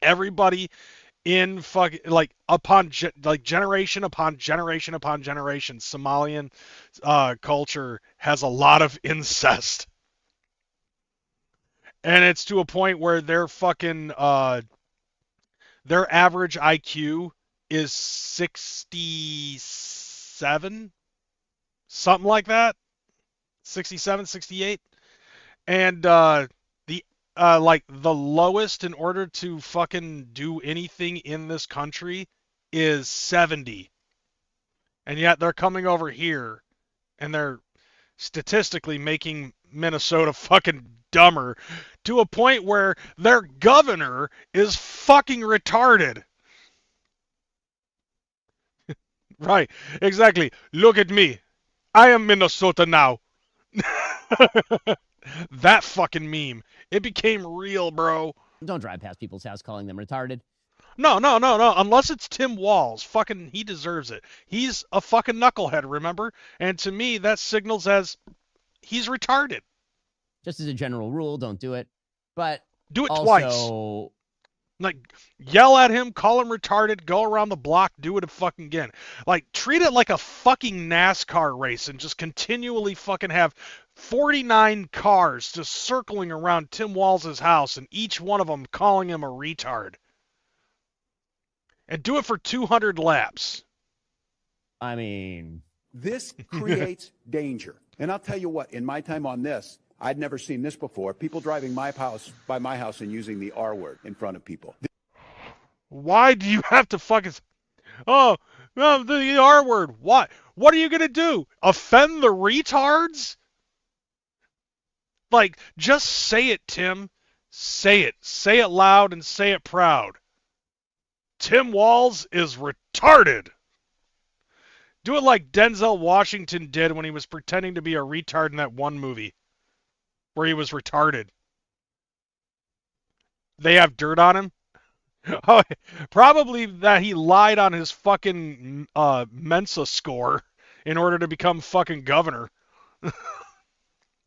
Everybody in fucking, generation upon generation upon generation, Somalian culture has a lot of incest. And it's to a point where their fucking, their average IQ is 67? Something like that? 67, 68? And, the lowest in order to fucking do anything in this country is 70. And yet they're coming over here and they're statistically making Minnesota fucking dumber to a point where their governor is fucking retarded. Right, exactly. Look at me. I am Minnesota now. That fucking meme. It became real, bro. Don't drive past people's house calling them retarded. No. Unless it's Tim Walz. Fucking, he deserves it. He's a fucking knucklehead, remember? And to me, that signals as he's retarded. Just as a general rule, don't do it. But do it also, twice. Like, yell at him, call him retarded, go around the block, do it fucking again. Like, treat it like a fucking NASCAR race and just continually fucking have 49 cars just circling around Tim Walz' house and each one of them calling him a retard. And do it for 200 laps. I mean, this creates danger. And I'll tell you what, in my time on this, I'd never seen this before. People driving by my house and using the R word in front of people. Why do you have to fucking... Oh, no, the R word. What? What are you going to do? Offend the retards? Like, just say it, Tim. Say it. Say it loud and say it proud. Tim Walz is retarded. Do it like Denzel Washington did when he was pretending to be a retard in that one movie where he was retarded. They have dirt on him? Oh, probably that he lied on his fucking Mensa score in order to become fucking governor.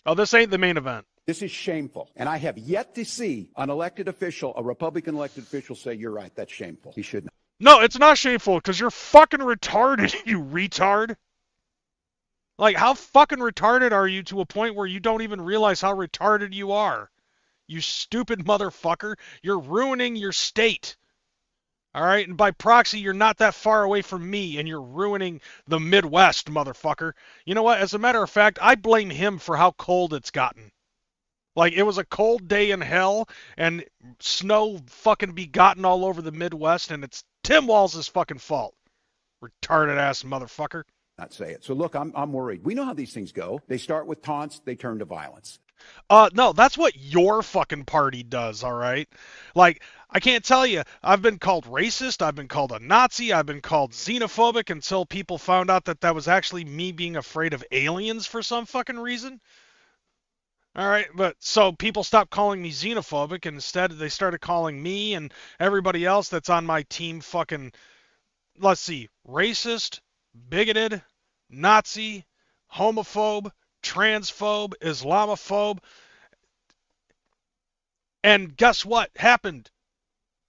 Oh, this ain't the main event. This is shameful. And I have yet to see an elected official, a Republican elected official, say, you're right, that's shameful. He shouldn't. No, it's not shameful because you're fucking retarded, you retard. Like, how fucking retarded are you to a point where you don't even realize how retarded you are? You stupid motherfucker. You're ruining your state. All right? And by proxy, you're not that far away from me, and you're ruining the Midwest, motherfucker. You know what? As a matter of fact, I blame him for how cold it's gotten. Like, it was a cold day in hell, and snow fucking be gotten all over the Midwest, and it's Tim Walz' fucking fault. Retarded-ass motherfucker. Not say it. So look, I'm worried. We know how these things go. They start with taunts, they turn to violence. No, that's what your fucking party does, all right? Like, I can't tell you, I've been called racist, I've been called a Nazi, I've been called xenophobic until people found out that that was actually me being afraid of aliens for some fucking reason. All right, but so people stopped calling me xenophobic, and instead they started calling me and everybody else that's on my team fucking, let's see, racist, bigoted, Nazi, homophobe, transphobe, Islamophobe. And guess what happened?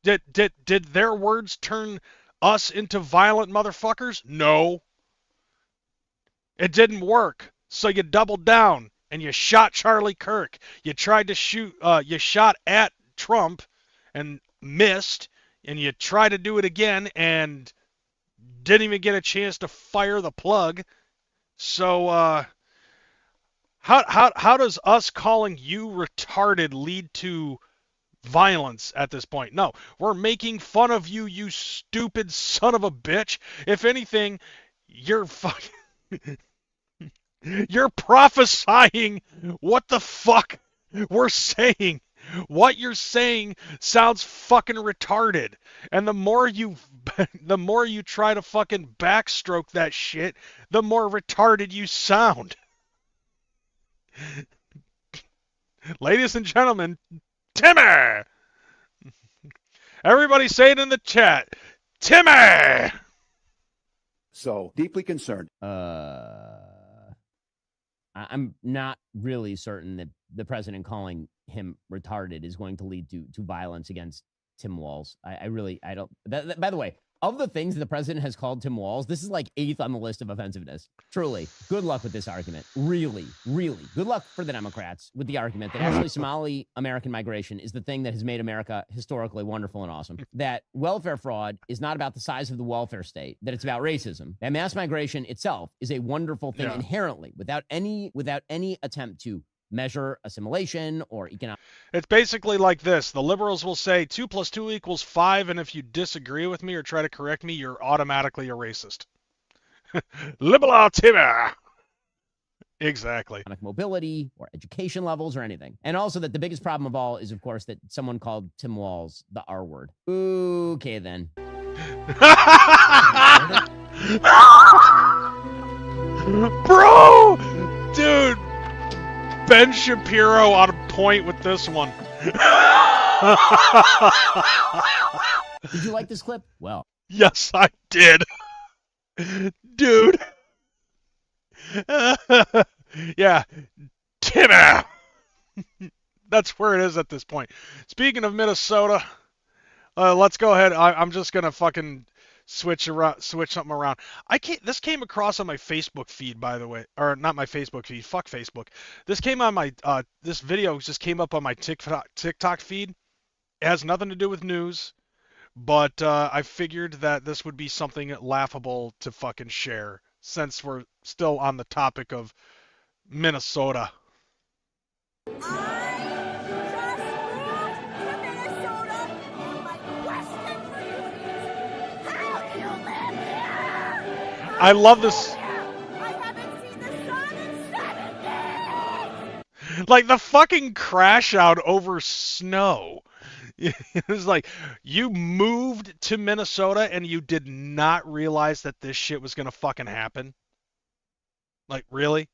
Did their words turn us into violent motherfuckers? No. It didn't work. So you doubled down and you shot Charlie Kirk. You tried to shoot, you shot at Trump and missed, and you tried to do it again and didn't even get a chance to fire the plug. So, how does us calling you retarded lead to violence at this point? No, we're making fun of you, you stupid son of a bitch. If anything, you're fucking... You're prophesying what the fuck we're saying. What you're saying sounds fucking retarded. And the more you try to fucking backstroke that shit, the more retarded you sound. Ladies and gentlemen, Timmy! Everybody say it in the chat. Timmy! So, deeply concerned. I'm not really certain that the president calling him retarded is going to lead to violence against Tim Walz. I don't. By the way, of the things that the president has called Tim Walz, this is like 8th on the list of offensiveness. Truly, good luck with this argument. Really, really, good luck for the Democrats with the argument that actually Somali American migration is the thing that has made America historically wonderful and awesome. That welfare fraud is not about the size of the welfare state, that it's about racism. That mass migration itself is a wonderful thing inherently, without any attempt to measure assimilation or economic. It's basically like this. The liberals will say 2 + 2 = 5, and if you disagree with me or try to correct me, you're automatically a racist. Liberal Timmer. Exactly. Mobility or education levels or anything. And also that the biggest problem of all is, of course, that someone called Tim Walz the R word. Okay, then. Bro! Dude! Ben Shapiro on point with this one. Did you like this clip? Well. Yes, I did. Dude. Yeah. Timmer. That's where it is at this point. Speaking of Minnesota, Let's go ahead. I'm just gonna fucking switch something around. This came across on my Facebook feed, by the way, or not my Facebook feed. Fuck Facebook. This came on my this video just came up on my TikTok feed. It has nothing to do with news, but I figured that this would be something laughable to fucking share since we're still on the topic of Minnesota. I love this. Like the fucking crash out over snow. It was like, you moved to Minnesota and you did not realize that this shit was gonna fucking happen? Like, really?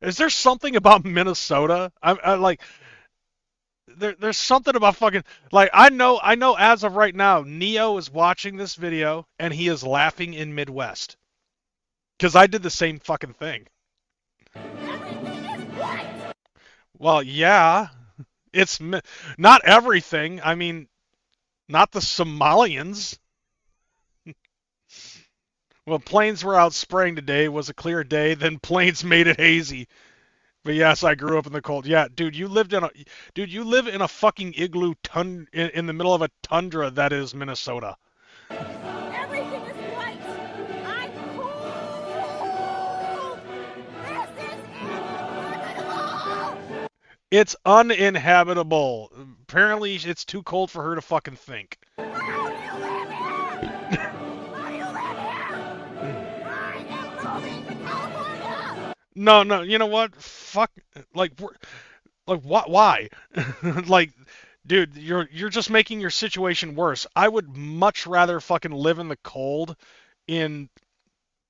Is there something about Minnesota? I like, there's something about fucking, like, I know as of right now, Neo is watching this video and he is laughing in Midwest. Because I did the same fucking thing. Everything is white. Well, yeah. It's not everything. I mean, not the Somalians. Well, planes were out spraying today. It was a clear day. Then planes made it hazy. But yes, I grew up in the cold. Yeah, dude, you live in a fucking igloo in the middle of a tundra that is Minnesota. Everything is white. I'm cold. This is inhabitable. It's uninhabitable. Apparently, it's too cold for her to fucking think. How do you live here? How do you live here? I am moving to California. No, you know what? Fuck, like, what? Why? Like, dude, you're just making your situation worse. I would much rather fucking live in the cold in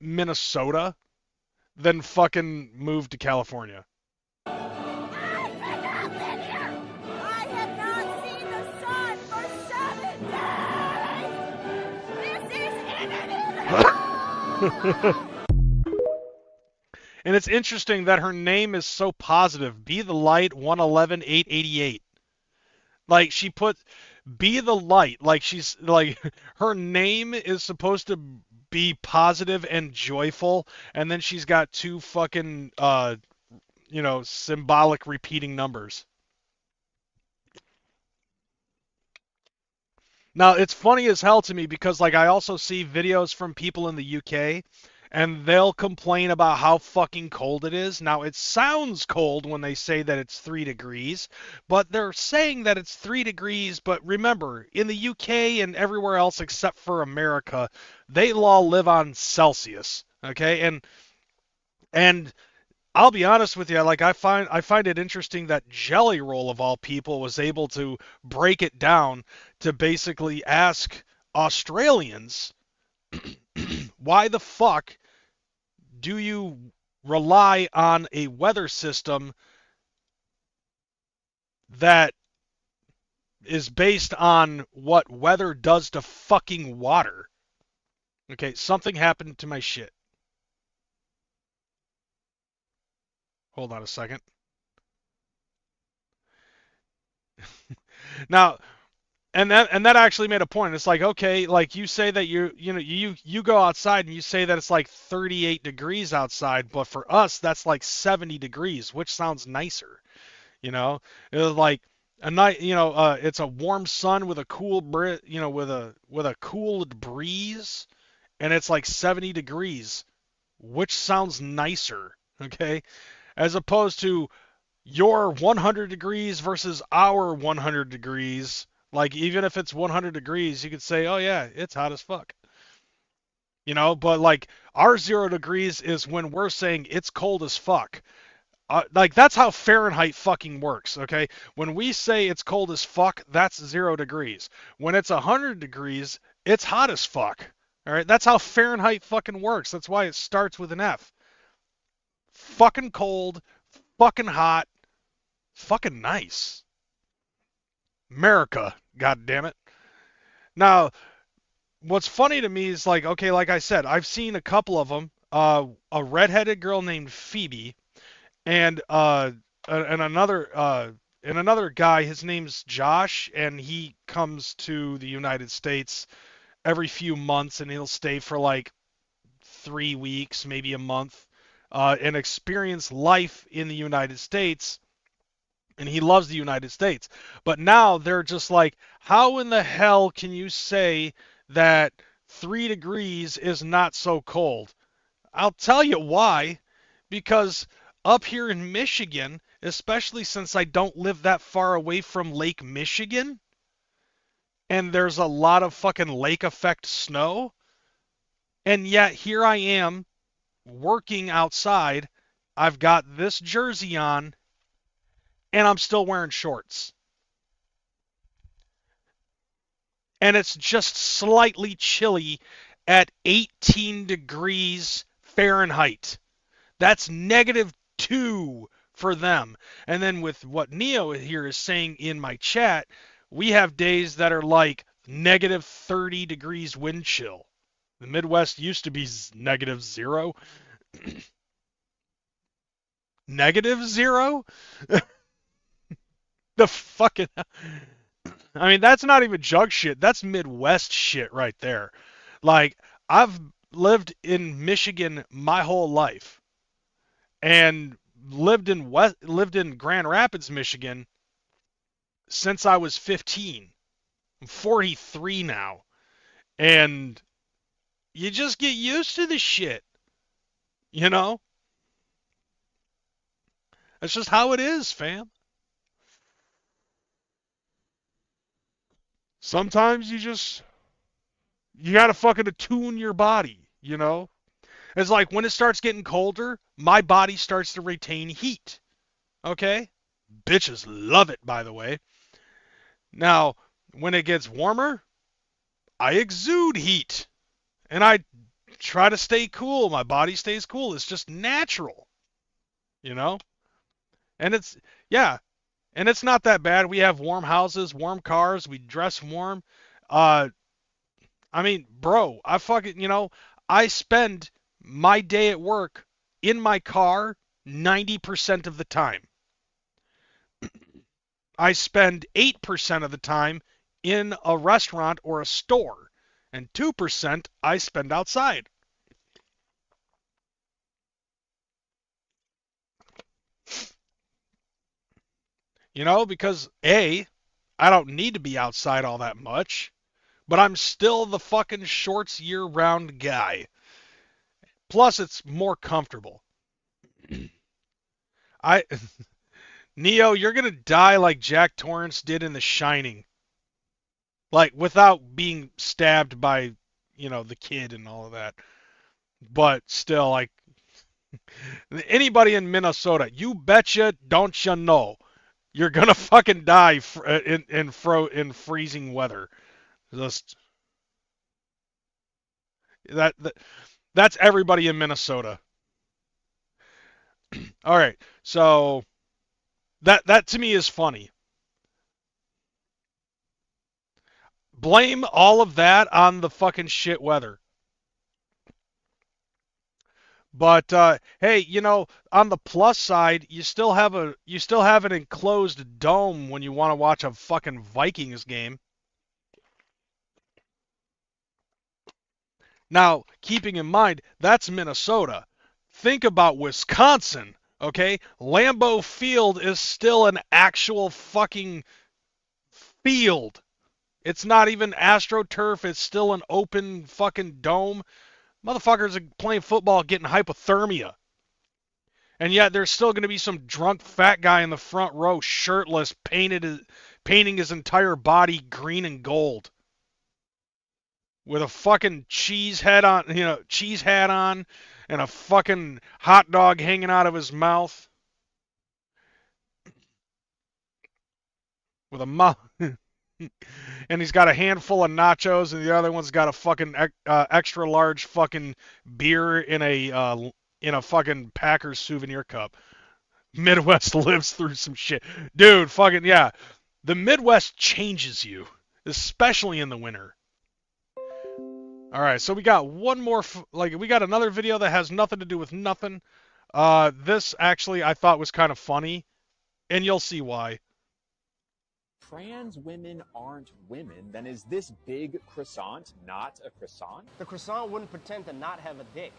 Minnesota than fucking move to California. I cannot live here. I have not seen the sun for 7 days. This is inevitable. And it's interesting that her name is so positive. Be the Light 111-888. Like, she put Be the Light. Like, she's like, her name is supposed to be positive and joyful, and then she's got two fucking symbolic repeating numbers. Now, it's funny as hell to me because, like, I also see videos from people in the UK, and they'll complain about how fucking cold it is. Now, it sounds cold when they say that it's 3 degrees, but they're saying that it's 3 degrees. But remember, in the UK and everywhere else except for America, they all live on Celsius, okay? And I'll be honest with you, like, I find it interesting that Jelly Roll, of all people, was able to break it down to basically ask Australians, why the fuck do you rely on a weather system that is based on what weather does to fucking water? Okay, something happened to my shit. Hold on a second. Now, and that actually made a point. It's like, okay, like, you say that you go outside and you say that it's like 38 degrees outside, but for us that's like 70 degrees, which sounds nicer. It was like a night, it's a warm sun with a cool with a cooled breeze, and it's like 70 degrees, which sounds nicer, okay? As opposed to your 100 degrees versus our 100 degrees. Like, even if it's 100 degrees, you could say, oh yeah, it's hot as fuck. But like, our 0 degrees is when we're saying it's cold as fuck. Like, that's how Fahrenheit fucking works, okay? When we say it's cold as fuck, that's 0 degrees. When it's 100 degrees, it's hot as fuck. All right? That's how Fahrenheit fucking works. That's why it starts with an F. Fucking cold, fucking hot, fucking nice. America, god damn it. Now, what's funny to me is, like, okay, like I said, I've seen a couple of them. A redheaded girl named Phoebe, and another and another guy, his name's Josh, and he comes to the United States every few months, and he'll stay for like 3 weeks, maybe a month, and experience life in the United States. And he loves the United States. But now they're just like, how in the hell can you say that 3 degrees is not so cold? I'll tell you why. Because up here in Michigan, especially since I don't live that far away from Lake Michigan, and there's a lot of fucking lake effect snow, and yet here I am working outside. I've got this jersey on, and I'm still wearing shorts. And it's just slightly chilly at 18 degrees Fahrenheit. That's -2 for them. And then with what Neo here is saying in my chat, we have days that are like -30 degrees wind chill. The Midwest used to be -0. -0? The fucking... I mean, that's not even jug shit. That's Midwest shit right there. Like, I've lived in Michigan my whole life. And lived in Grand Rapids, Michigan since I was 15. I'm 43 now. And you just get used to the shit. You know? That's just how it is, fam. Sometimes you gotta fucking attune your body, you know? It's like when it starts getting colder, my body starts to retain heat. Okay? Bitches love it, by the way. Now, when it gets warmer, I exude heat. And I try to stay cool. My body stays cool. It's just natural. You know? And it's not that bad. We have warm houses, warm cars. We dress warm. I mean, bro, I spend my day at work in my car 90% of the time. I spend 8% of the time in a restaurant or a store, and 2% I spend outside. You know, because A, I don't need to be outside all that much, but I'm still the fucking shorts year-round guy. Plus, it's more comfortable. Neo, you're gonna die like Jack Torrance did in The Shining. Like, without being stabbed by, the kid and all of that. But still, like, anybody in Minnesota, you betcha, don't you know, you're gonna fucking die in freezing weather. Just that's everybody in Minnesota. All right, so that to me is funny. Blame all of that on the fucking shit weather. But hey, on the plus side, you still have an enclosed dome when you want to watch a fucking Vikings game. Now, keeping in mind, that's Minnesota. Think about Wisconsin, okay? Lambeau Field is still an actual fucking field. It's not even AstroTurf. It's still an open fucking dome. Motherfuckers are playing football getting hypothermia. And yet there's still going to be some drunk fat guy in the front row, shirtless, painting his entire body green and gold. With a fucking cheese hat on, and a fucking hot dog hanging out of his mouth. With a mouth. And he's got a handful of nachos, and the other one's got a fucking extra large fucking beer in a fucking Packers souvenir cup. Midwest lives through some shit, dude. Fucking yeah, the Midwest changes you, especially in the winter. All right, so we got one more. We got another video that has nothing to do with nothing. This actually I thought was kind of funny, and you'll see why. trans women aren't women, then is this big croissant not a croissant? The croissant wouldn't pretend to not have a dick.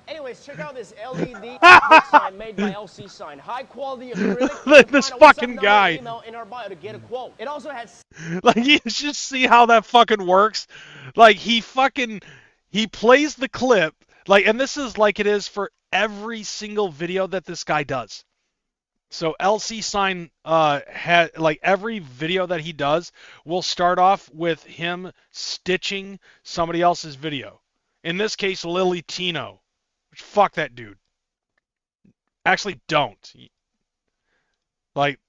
Anyways, check out this LED backlit sign made by LC Sign. High quality acrylic. This fucking guy. Email in our bio to get a quote. It also has. Like, you just see how that fucking works. Like, he plays the clip. Like, and this is like it is for every single video that this guy does. So LC Sign had, like, every video that he does will start off with him stitching somebody else's video. In this case, Lily Tino. Fuck that dude. Actually, don't. Like,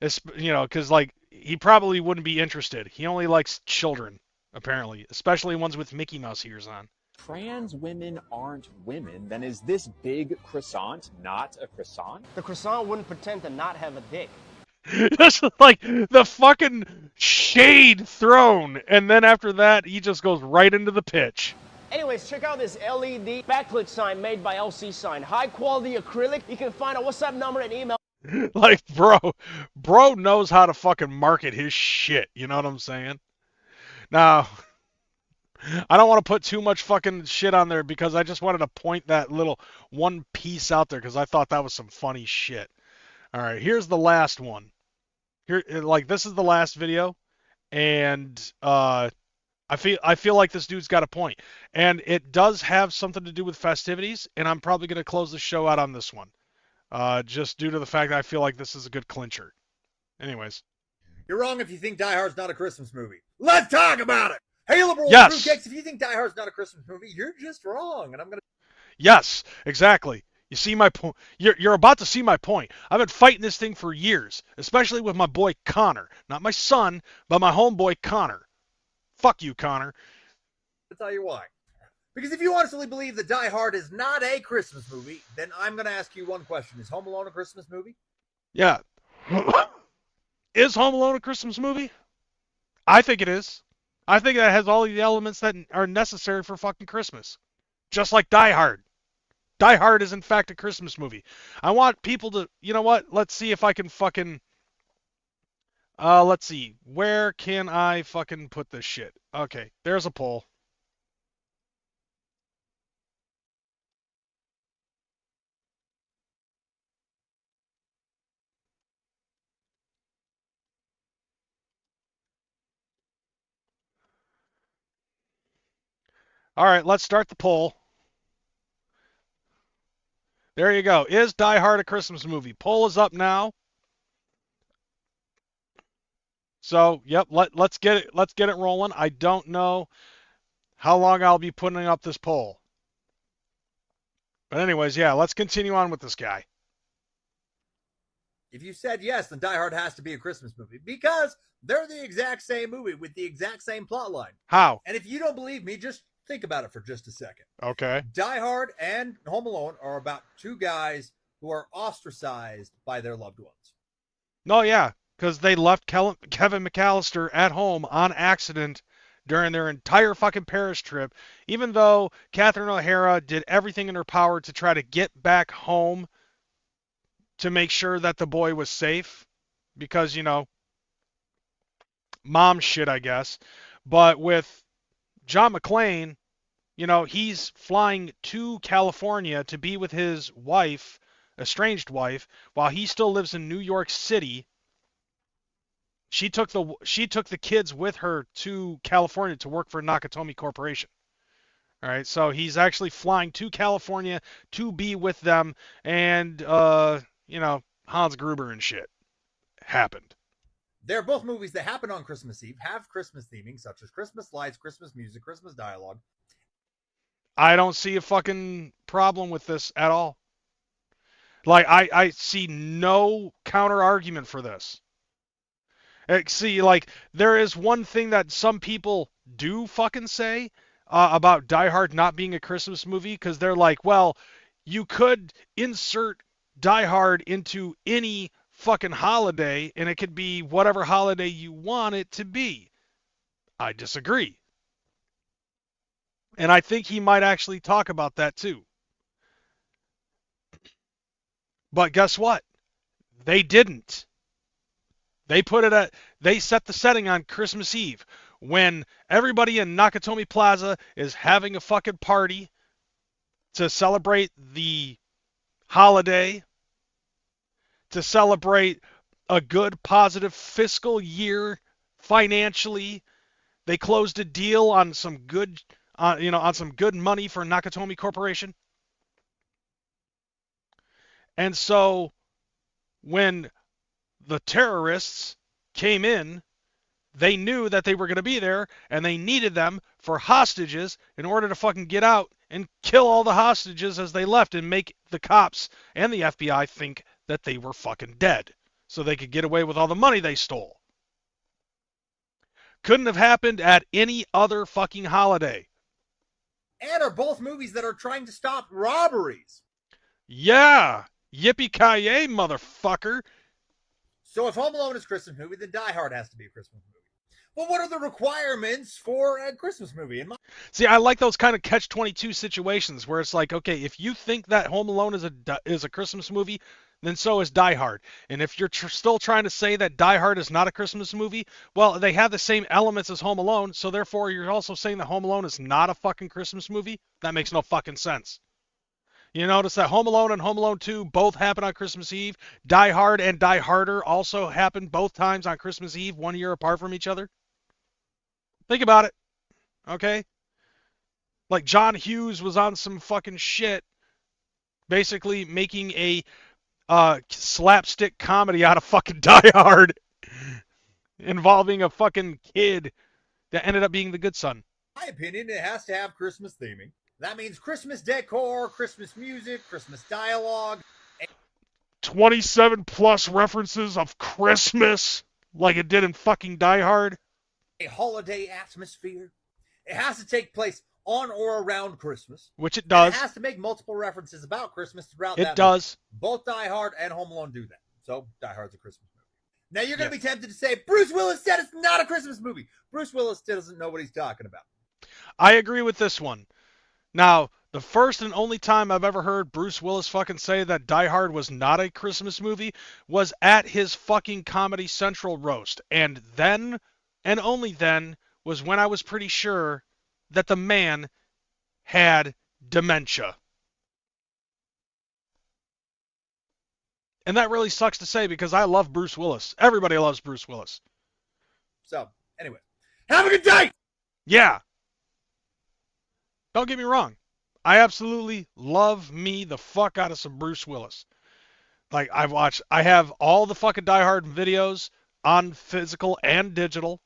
it's, you know, because, like, he probably wouldn't be interested. He only likes children, apparently, especially ones with Mickey Mouse ears on. Trans women aren't women, then is this big croissant not a croissant? The croissant wouldn't pretend to not have a dick. Just like the fucking shade thrown, and then after that, he just goes right into the pitch. Anyways, check out this LED backlit sign made by LC Sign. High quality acrylic. You can find a WhatsApp number and email. Like, bro knows how to fucking market his shit. You know what I'm saying? Now, I don't want to put too much fucking shit on there because I just wanted to point that little one piece out there because I thought that was some funny shit. All right, here's the last one. Here, like, this is the last video, and I feel like this dude's got a point, and it does have something to do with festivities, and I'm probably gonna close the show out on this one, just due to the fact that I feel like this is a good clincher. Anyways, you're wrong if you think Die Hard's not a Christmas movie. Let's talk about it. Hey, liberal yes. fruitcakes, if you think Die Hard's not a Christmas movie, you're just wrong, and I'm gonna. Yes, exactly. You see my point. You're about to see my point. I've been fighting this thing for years, especially with my boy Connor, not my son, but my homeboy Connor. Fuck you, Connor. I'll tell you why. Because if you honestly believe that Die Hard is not a Christmas movie, then I'm going to ask you one question. Is Home Alone a Christmas movie? Yeah. Is Home Alone a Christmas movie? I think it is. I think that has all the elements that are necessary for fucking Christmas. Just like Die Hard. Die Hard is, in fact, a Christmas movie. I want people to... You know what? Let's see if I can fucking... let's see. Where can I fucking put this shit? Okay, there's a poll. All right, let's start the poll. There you go. Is Die Hard a Christmas movie? Poll is up now. So, yep, let's get it rolling. I don't know how long I'll be putting up this poll. But anyways, yeah, let's continue on with this guy. If you said yes, then Die Hard has to be a Christmas movie because they're the exact same movie with the exact same plot line. How? And if you don't believe me, just think about it for just a second. Okay. Die Hard and Home Alone are about two guys who are ostracized by their loved ones. No, yeah, because they left Kevin McAllister at home on accident during their entire fucking Paris trip, even though Catherine O'Hara did everything in her power to try to get back home to make sure that the boy was safe, because, you know, mom shit, I guess. But with John McClane, you know, he's flying to California to be with his wife, estranged wife, while he still lives in New York City. She took the kids with her to California to work for Nakatomi Corporation. All right, so he's actually flying to California to be with them, and you know, Hans Gruber and shit happened. They're both movies that happen on Christmas Eve, have Christmas theming, such as Christmas lights, Christmas music, Christmas dialogue. I don't see a fucking problem with this at all. Like, I see no counter argument for this. See, like, there is one thing that some people do fucking say about Die Hard not being a Christmas movie, because they're like, well, you could insert Die Hard into any fucking holiday, and it could be whatever holiday you want it to be. I disagree. And I think he might actually talk about that too. But guess what? They didn't. They set the setting on Christmas Eve when everybody in Nakatomi Plaza is having a fucking party to celebrate the holiday, to celebrate a good, positive fiscal year financially. They closed a deal on some good, on some good money for Nakatomi Corporation. And so when the terrorists came in, they knew that they were going to be there, and they needed them for hostages in order to fucking get out and kill all the hostages as they left and make the cops and the FBI think that they were fucking dead so they could get away with all the money they stole. Couldn't have happened at any other fucking holiday. And are both movies that are trying to stop robberies. Yeah! Yippee-ki-yay, motherfucker! So if Home Alone is a Christmas movie, then Die Hard has to be a Christmas movie. Well, what are the requirements for a Christmas movie? See, I like those kind of catch-22 situations where it's like, okay, if you think that Home Alone is a Christmas movie, then so is Die Hard. And if you're still trying to say that Die Hard is not a Christmas movie, well, they have the same elements as Home Alone, so therefore you're also saying that Home Alone is not a fucking Christmas movie? That makes no fucking sense. You notice that Home Alone and Home Alone 2 both happen on Christmas Eve. Die Hard and Die Harder also happen both times on Christmas Eve, 1 year apart from each other. Think about it. Okay? Like John Hughes was on some fucking shit, basically making a slapstick comedy out of fucking Die Hard involving a fucking kid that ended up being the good son. In my opinion, it has to have Christmas theming. That means Christmas decor, Christmas music, Christmas dialogue. 27 plus references of Christmas like it did in fucking Die Hard. A holiday atmosphere. It has to take place on or around Christmas. Which it does. And it has to make multiple references about Christmas throughout it that does. movie. Both Die Hard and Home Alone do that. So Die Hard's a Christmas movie. Now you're going to be tempted to say, Bruce Willis said it's not a Christmas movie. Bruce Willis doesn't know what he's talking about. I agree with this one. Now, the first and only time I've ever heard Bruce Willis fucking say that Die Hard was not a Christmas movie was at his fucking Comedy Central roast. And then, and only then, was when I was pretty sure that the man had dementia. And that really sucks to say because I love Bruce Willis. Everybody loves Bruce Willis. So, anyway, have a good day! Yeah. Don't get me wrong. I absolutely love me the fuck out of some Bruce Willis. Like, I have all the fucking Die Hard videos on physical and digital.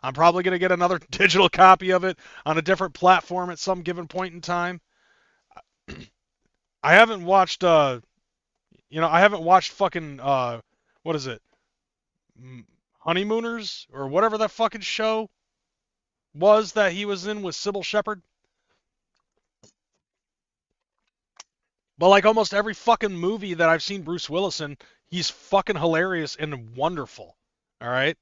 I'm probably going to get another digital copy of it on a different platform at some given point in time. I haven't watched, I haven't watched fucking, what is it? Honeymooners? Or whatever that fucking show was that he was in with Sybil Shepherd. But like almost every fucking movie that I've seen Bruce Willis in, he's fucking hilarious and wonderful. All right?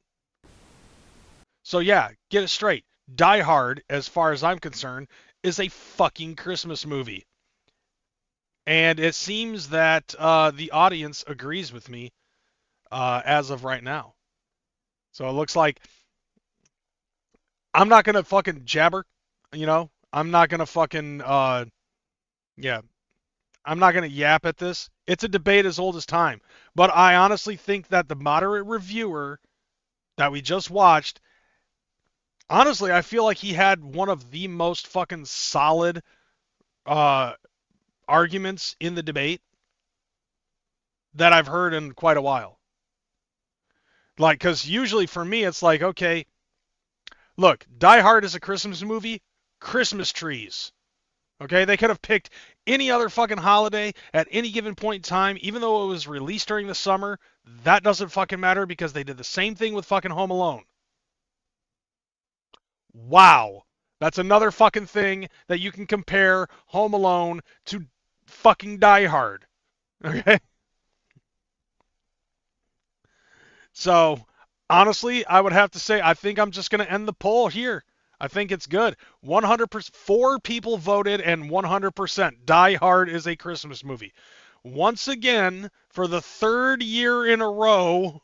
So yeah, get it straight. Die Hard, as far as I'm concerned, is a fucking Christmas movie. And it seems that the audience agrees with me as of right now. So it looks like I'm not going to fucking jabber, I'm not going to fucking, I'm not going to yap at this. It's a debate as old as time. But I honestly think that the moderate reviewer that we just watched, honestly, I feel like he had one of the most fucking solid arguments in the debate that I've heard in quite a while. Like, because usually for me, it's like, okay, look, Die Hard is a Christmas movie, Christmas trees. Okay, they could have picked any other fucking holiday at any given point in time, even though it was released during the summer. That doesn't fucking matter because they did the same thing with fucking Home Alone. Wow. That's another fucking thing that you can compare Home Alone to fucking Die Hard. Okay? So, honestly, I would have to say I think I'm just going to end the poll here. I think it's good. 100%, 4 people voted and 100%. Die Hard is a Christmas movie. Once again, for the 3rd year in a row,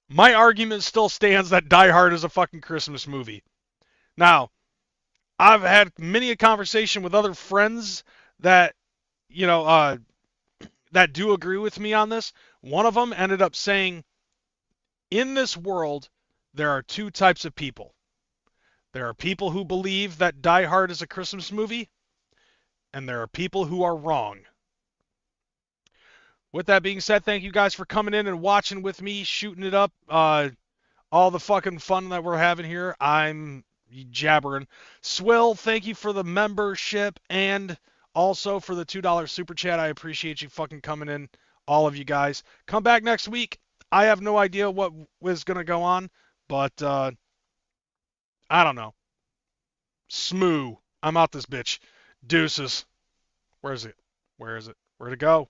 My argument still stands that Die Hard is a fucking Christmas movie. Now, I've had many a conversation with other friends that, that do agree with me on this. One of them ended up saying, in this world, there are two types of people. There are people who believe that Die Hard is a Christmas movie, and there are people who are wrong. With that being said, thank you guys for coming in and watching with me, shooting it up. All the fucking fun that we're having here. I'm jabbering. Swill, thank you for the membership and also for the $2 super chat. I appreciate you fucking coming in, all of you guys. Come back next week. I have no idea what was going to go on, but I don't know. Smoo. I'm out this bitch. Deuces. Where is it? Where is it? Where'd it go?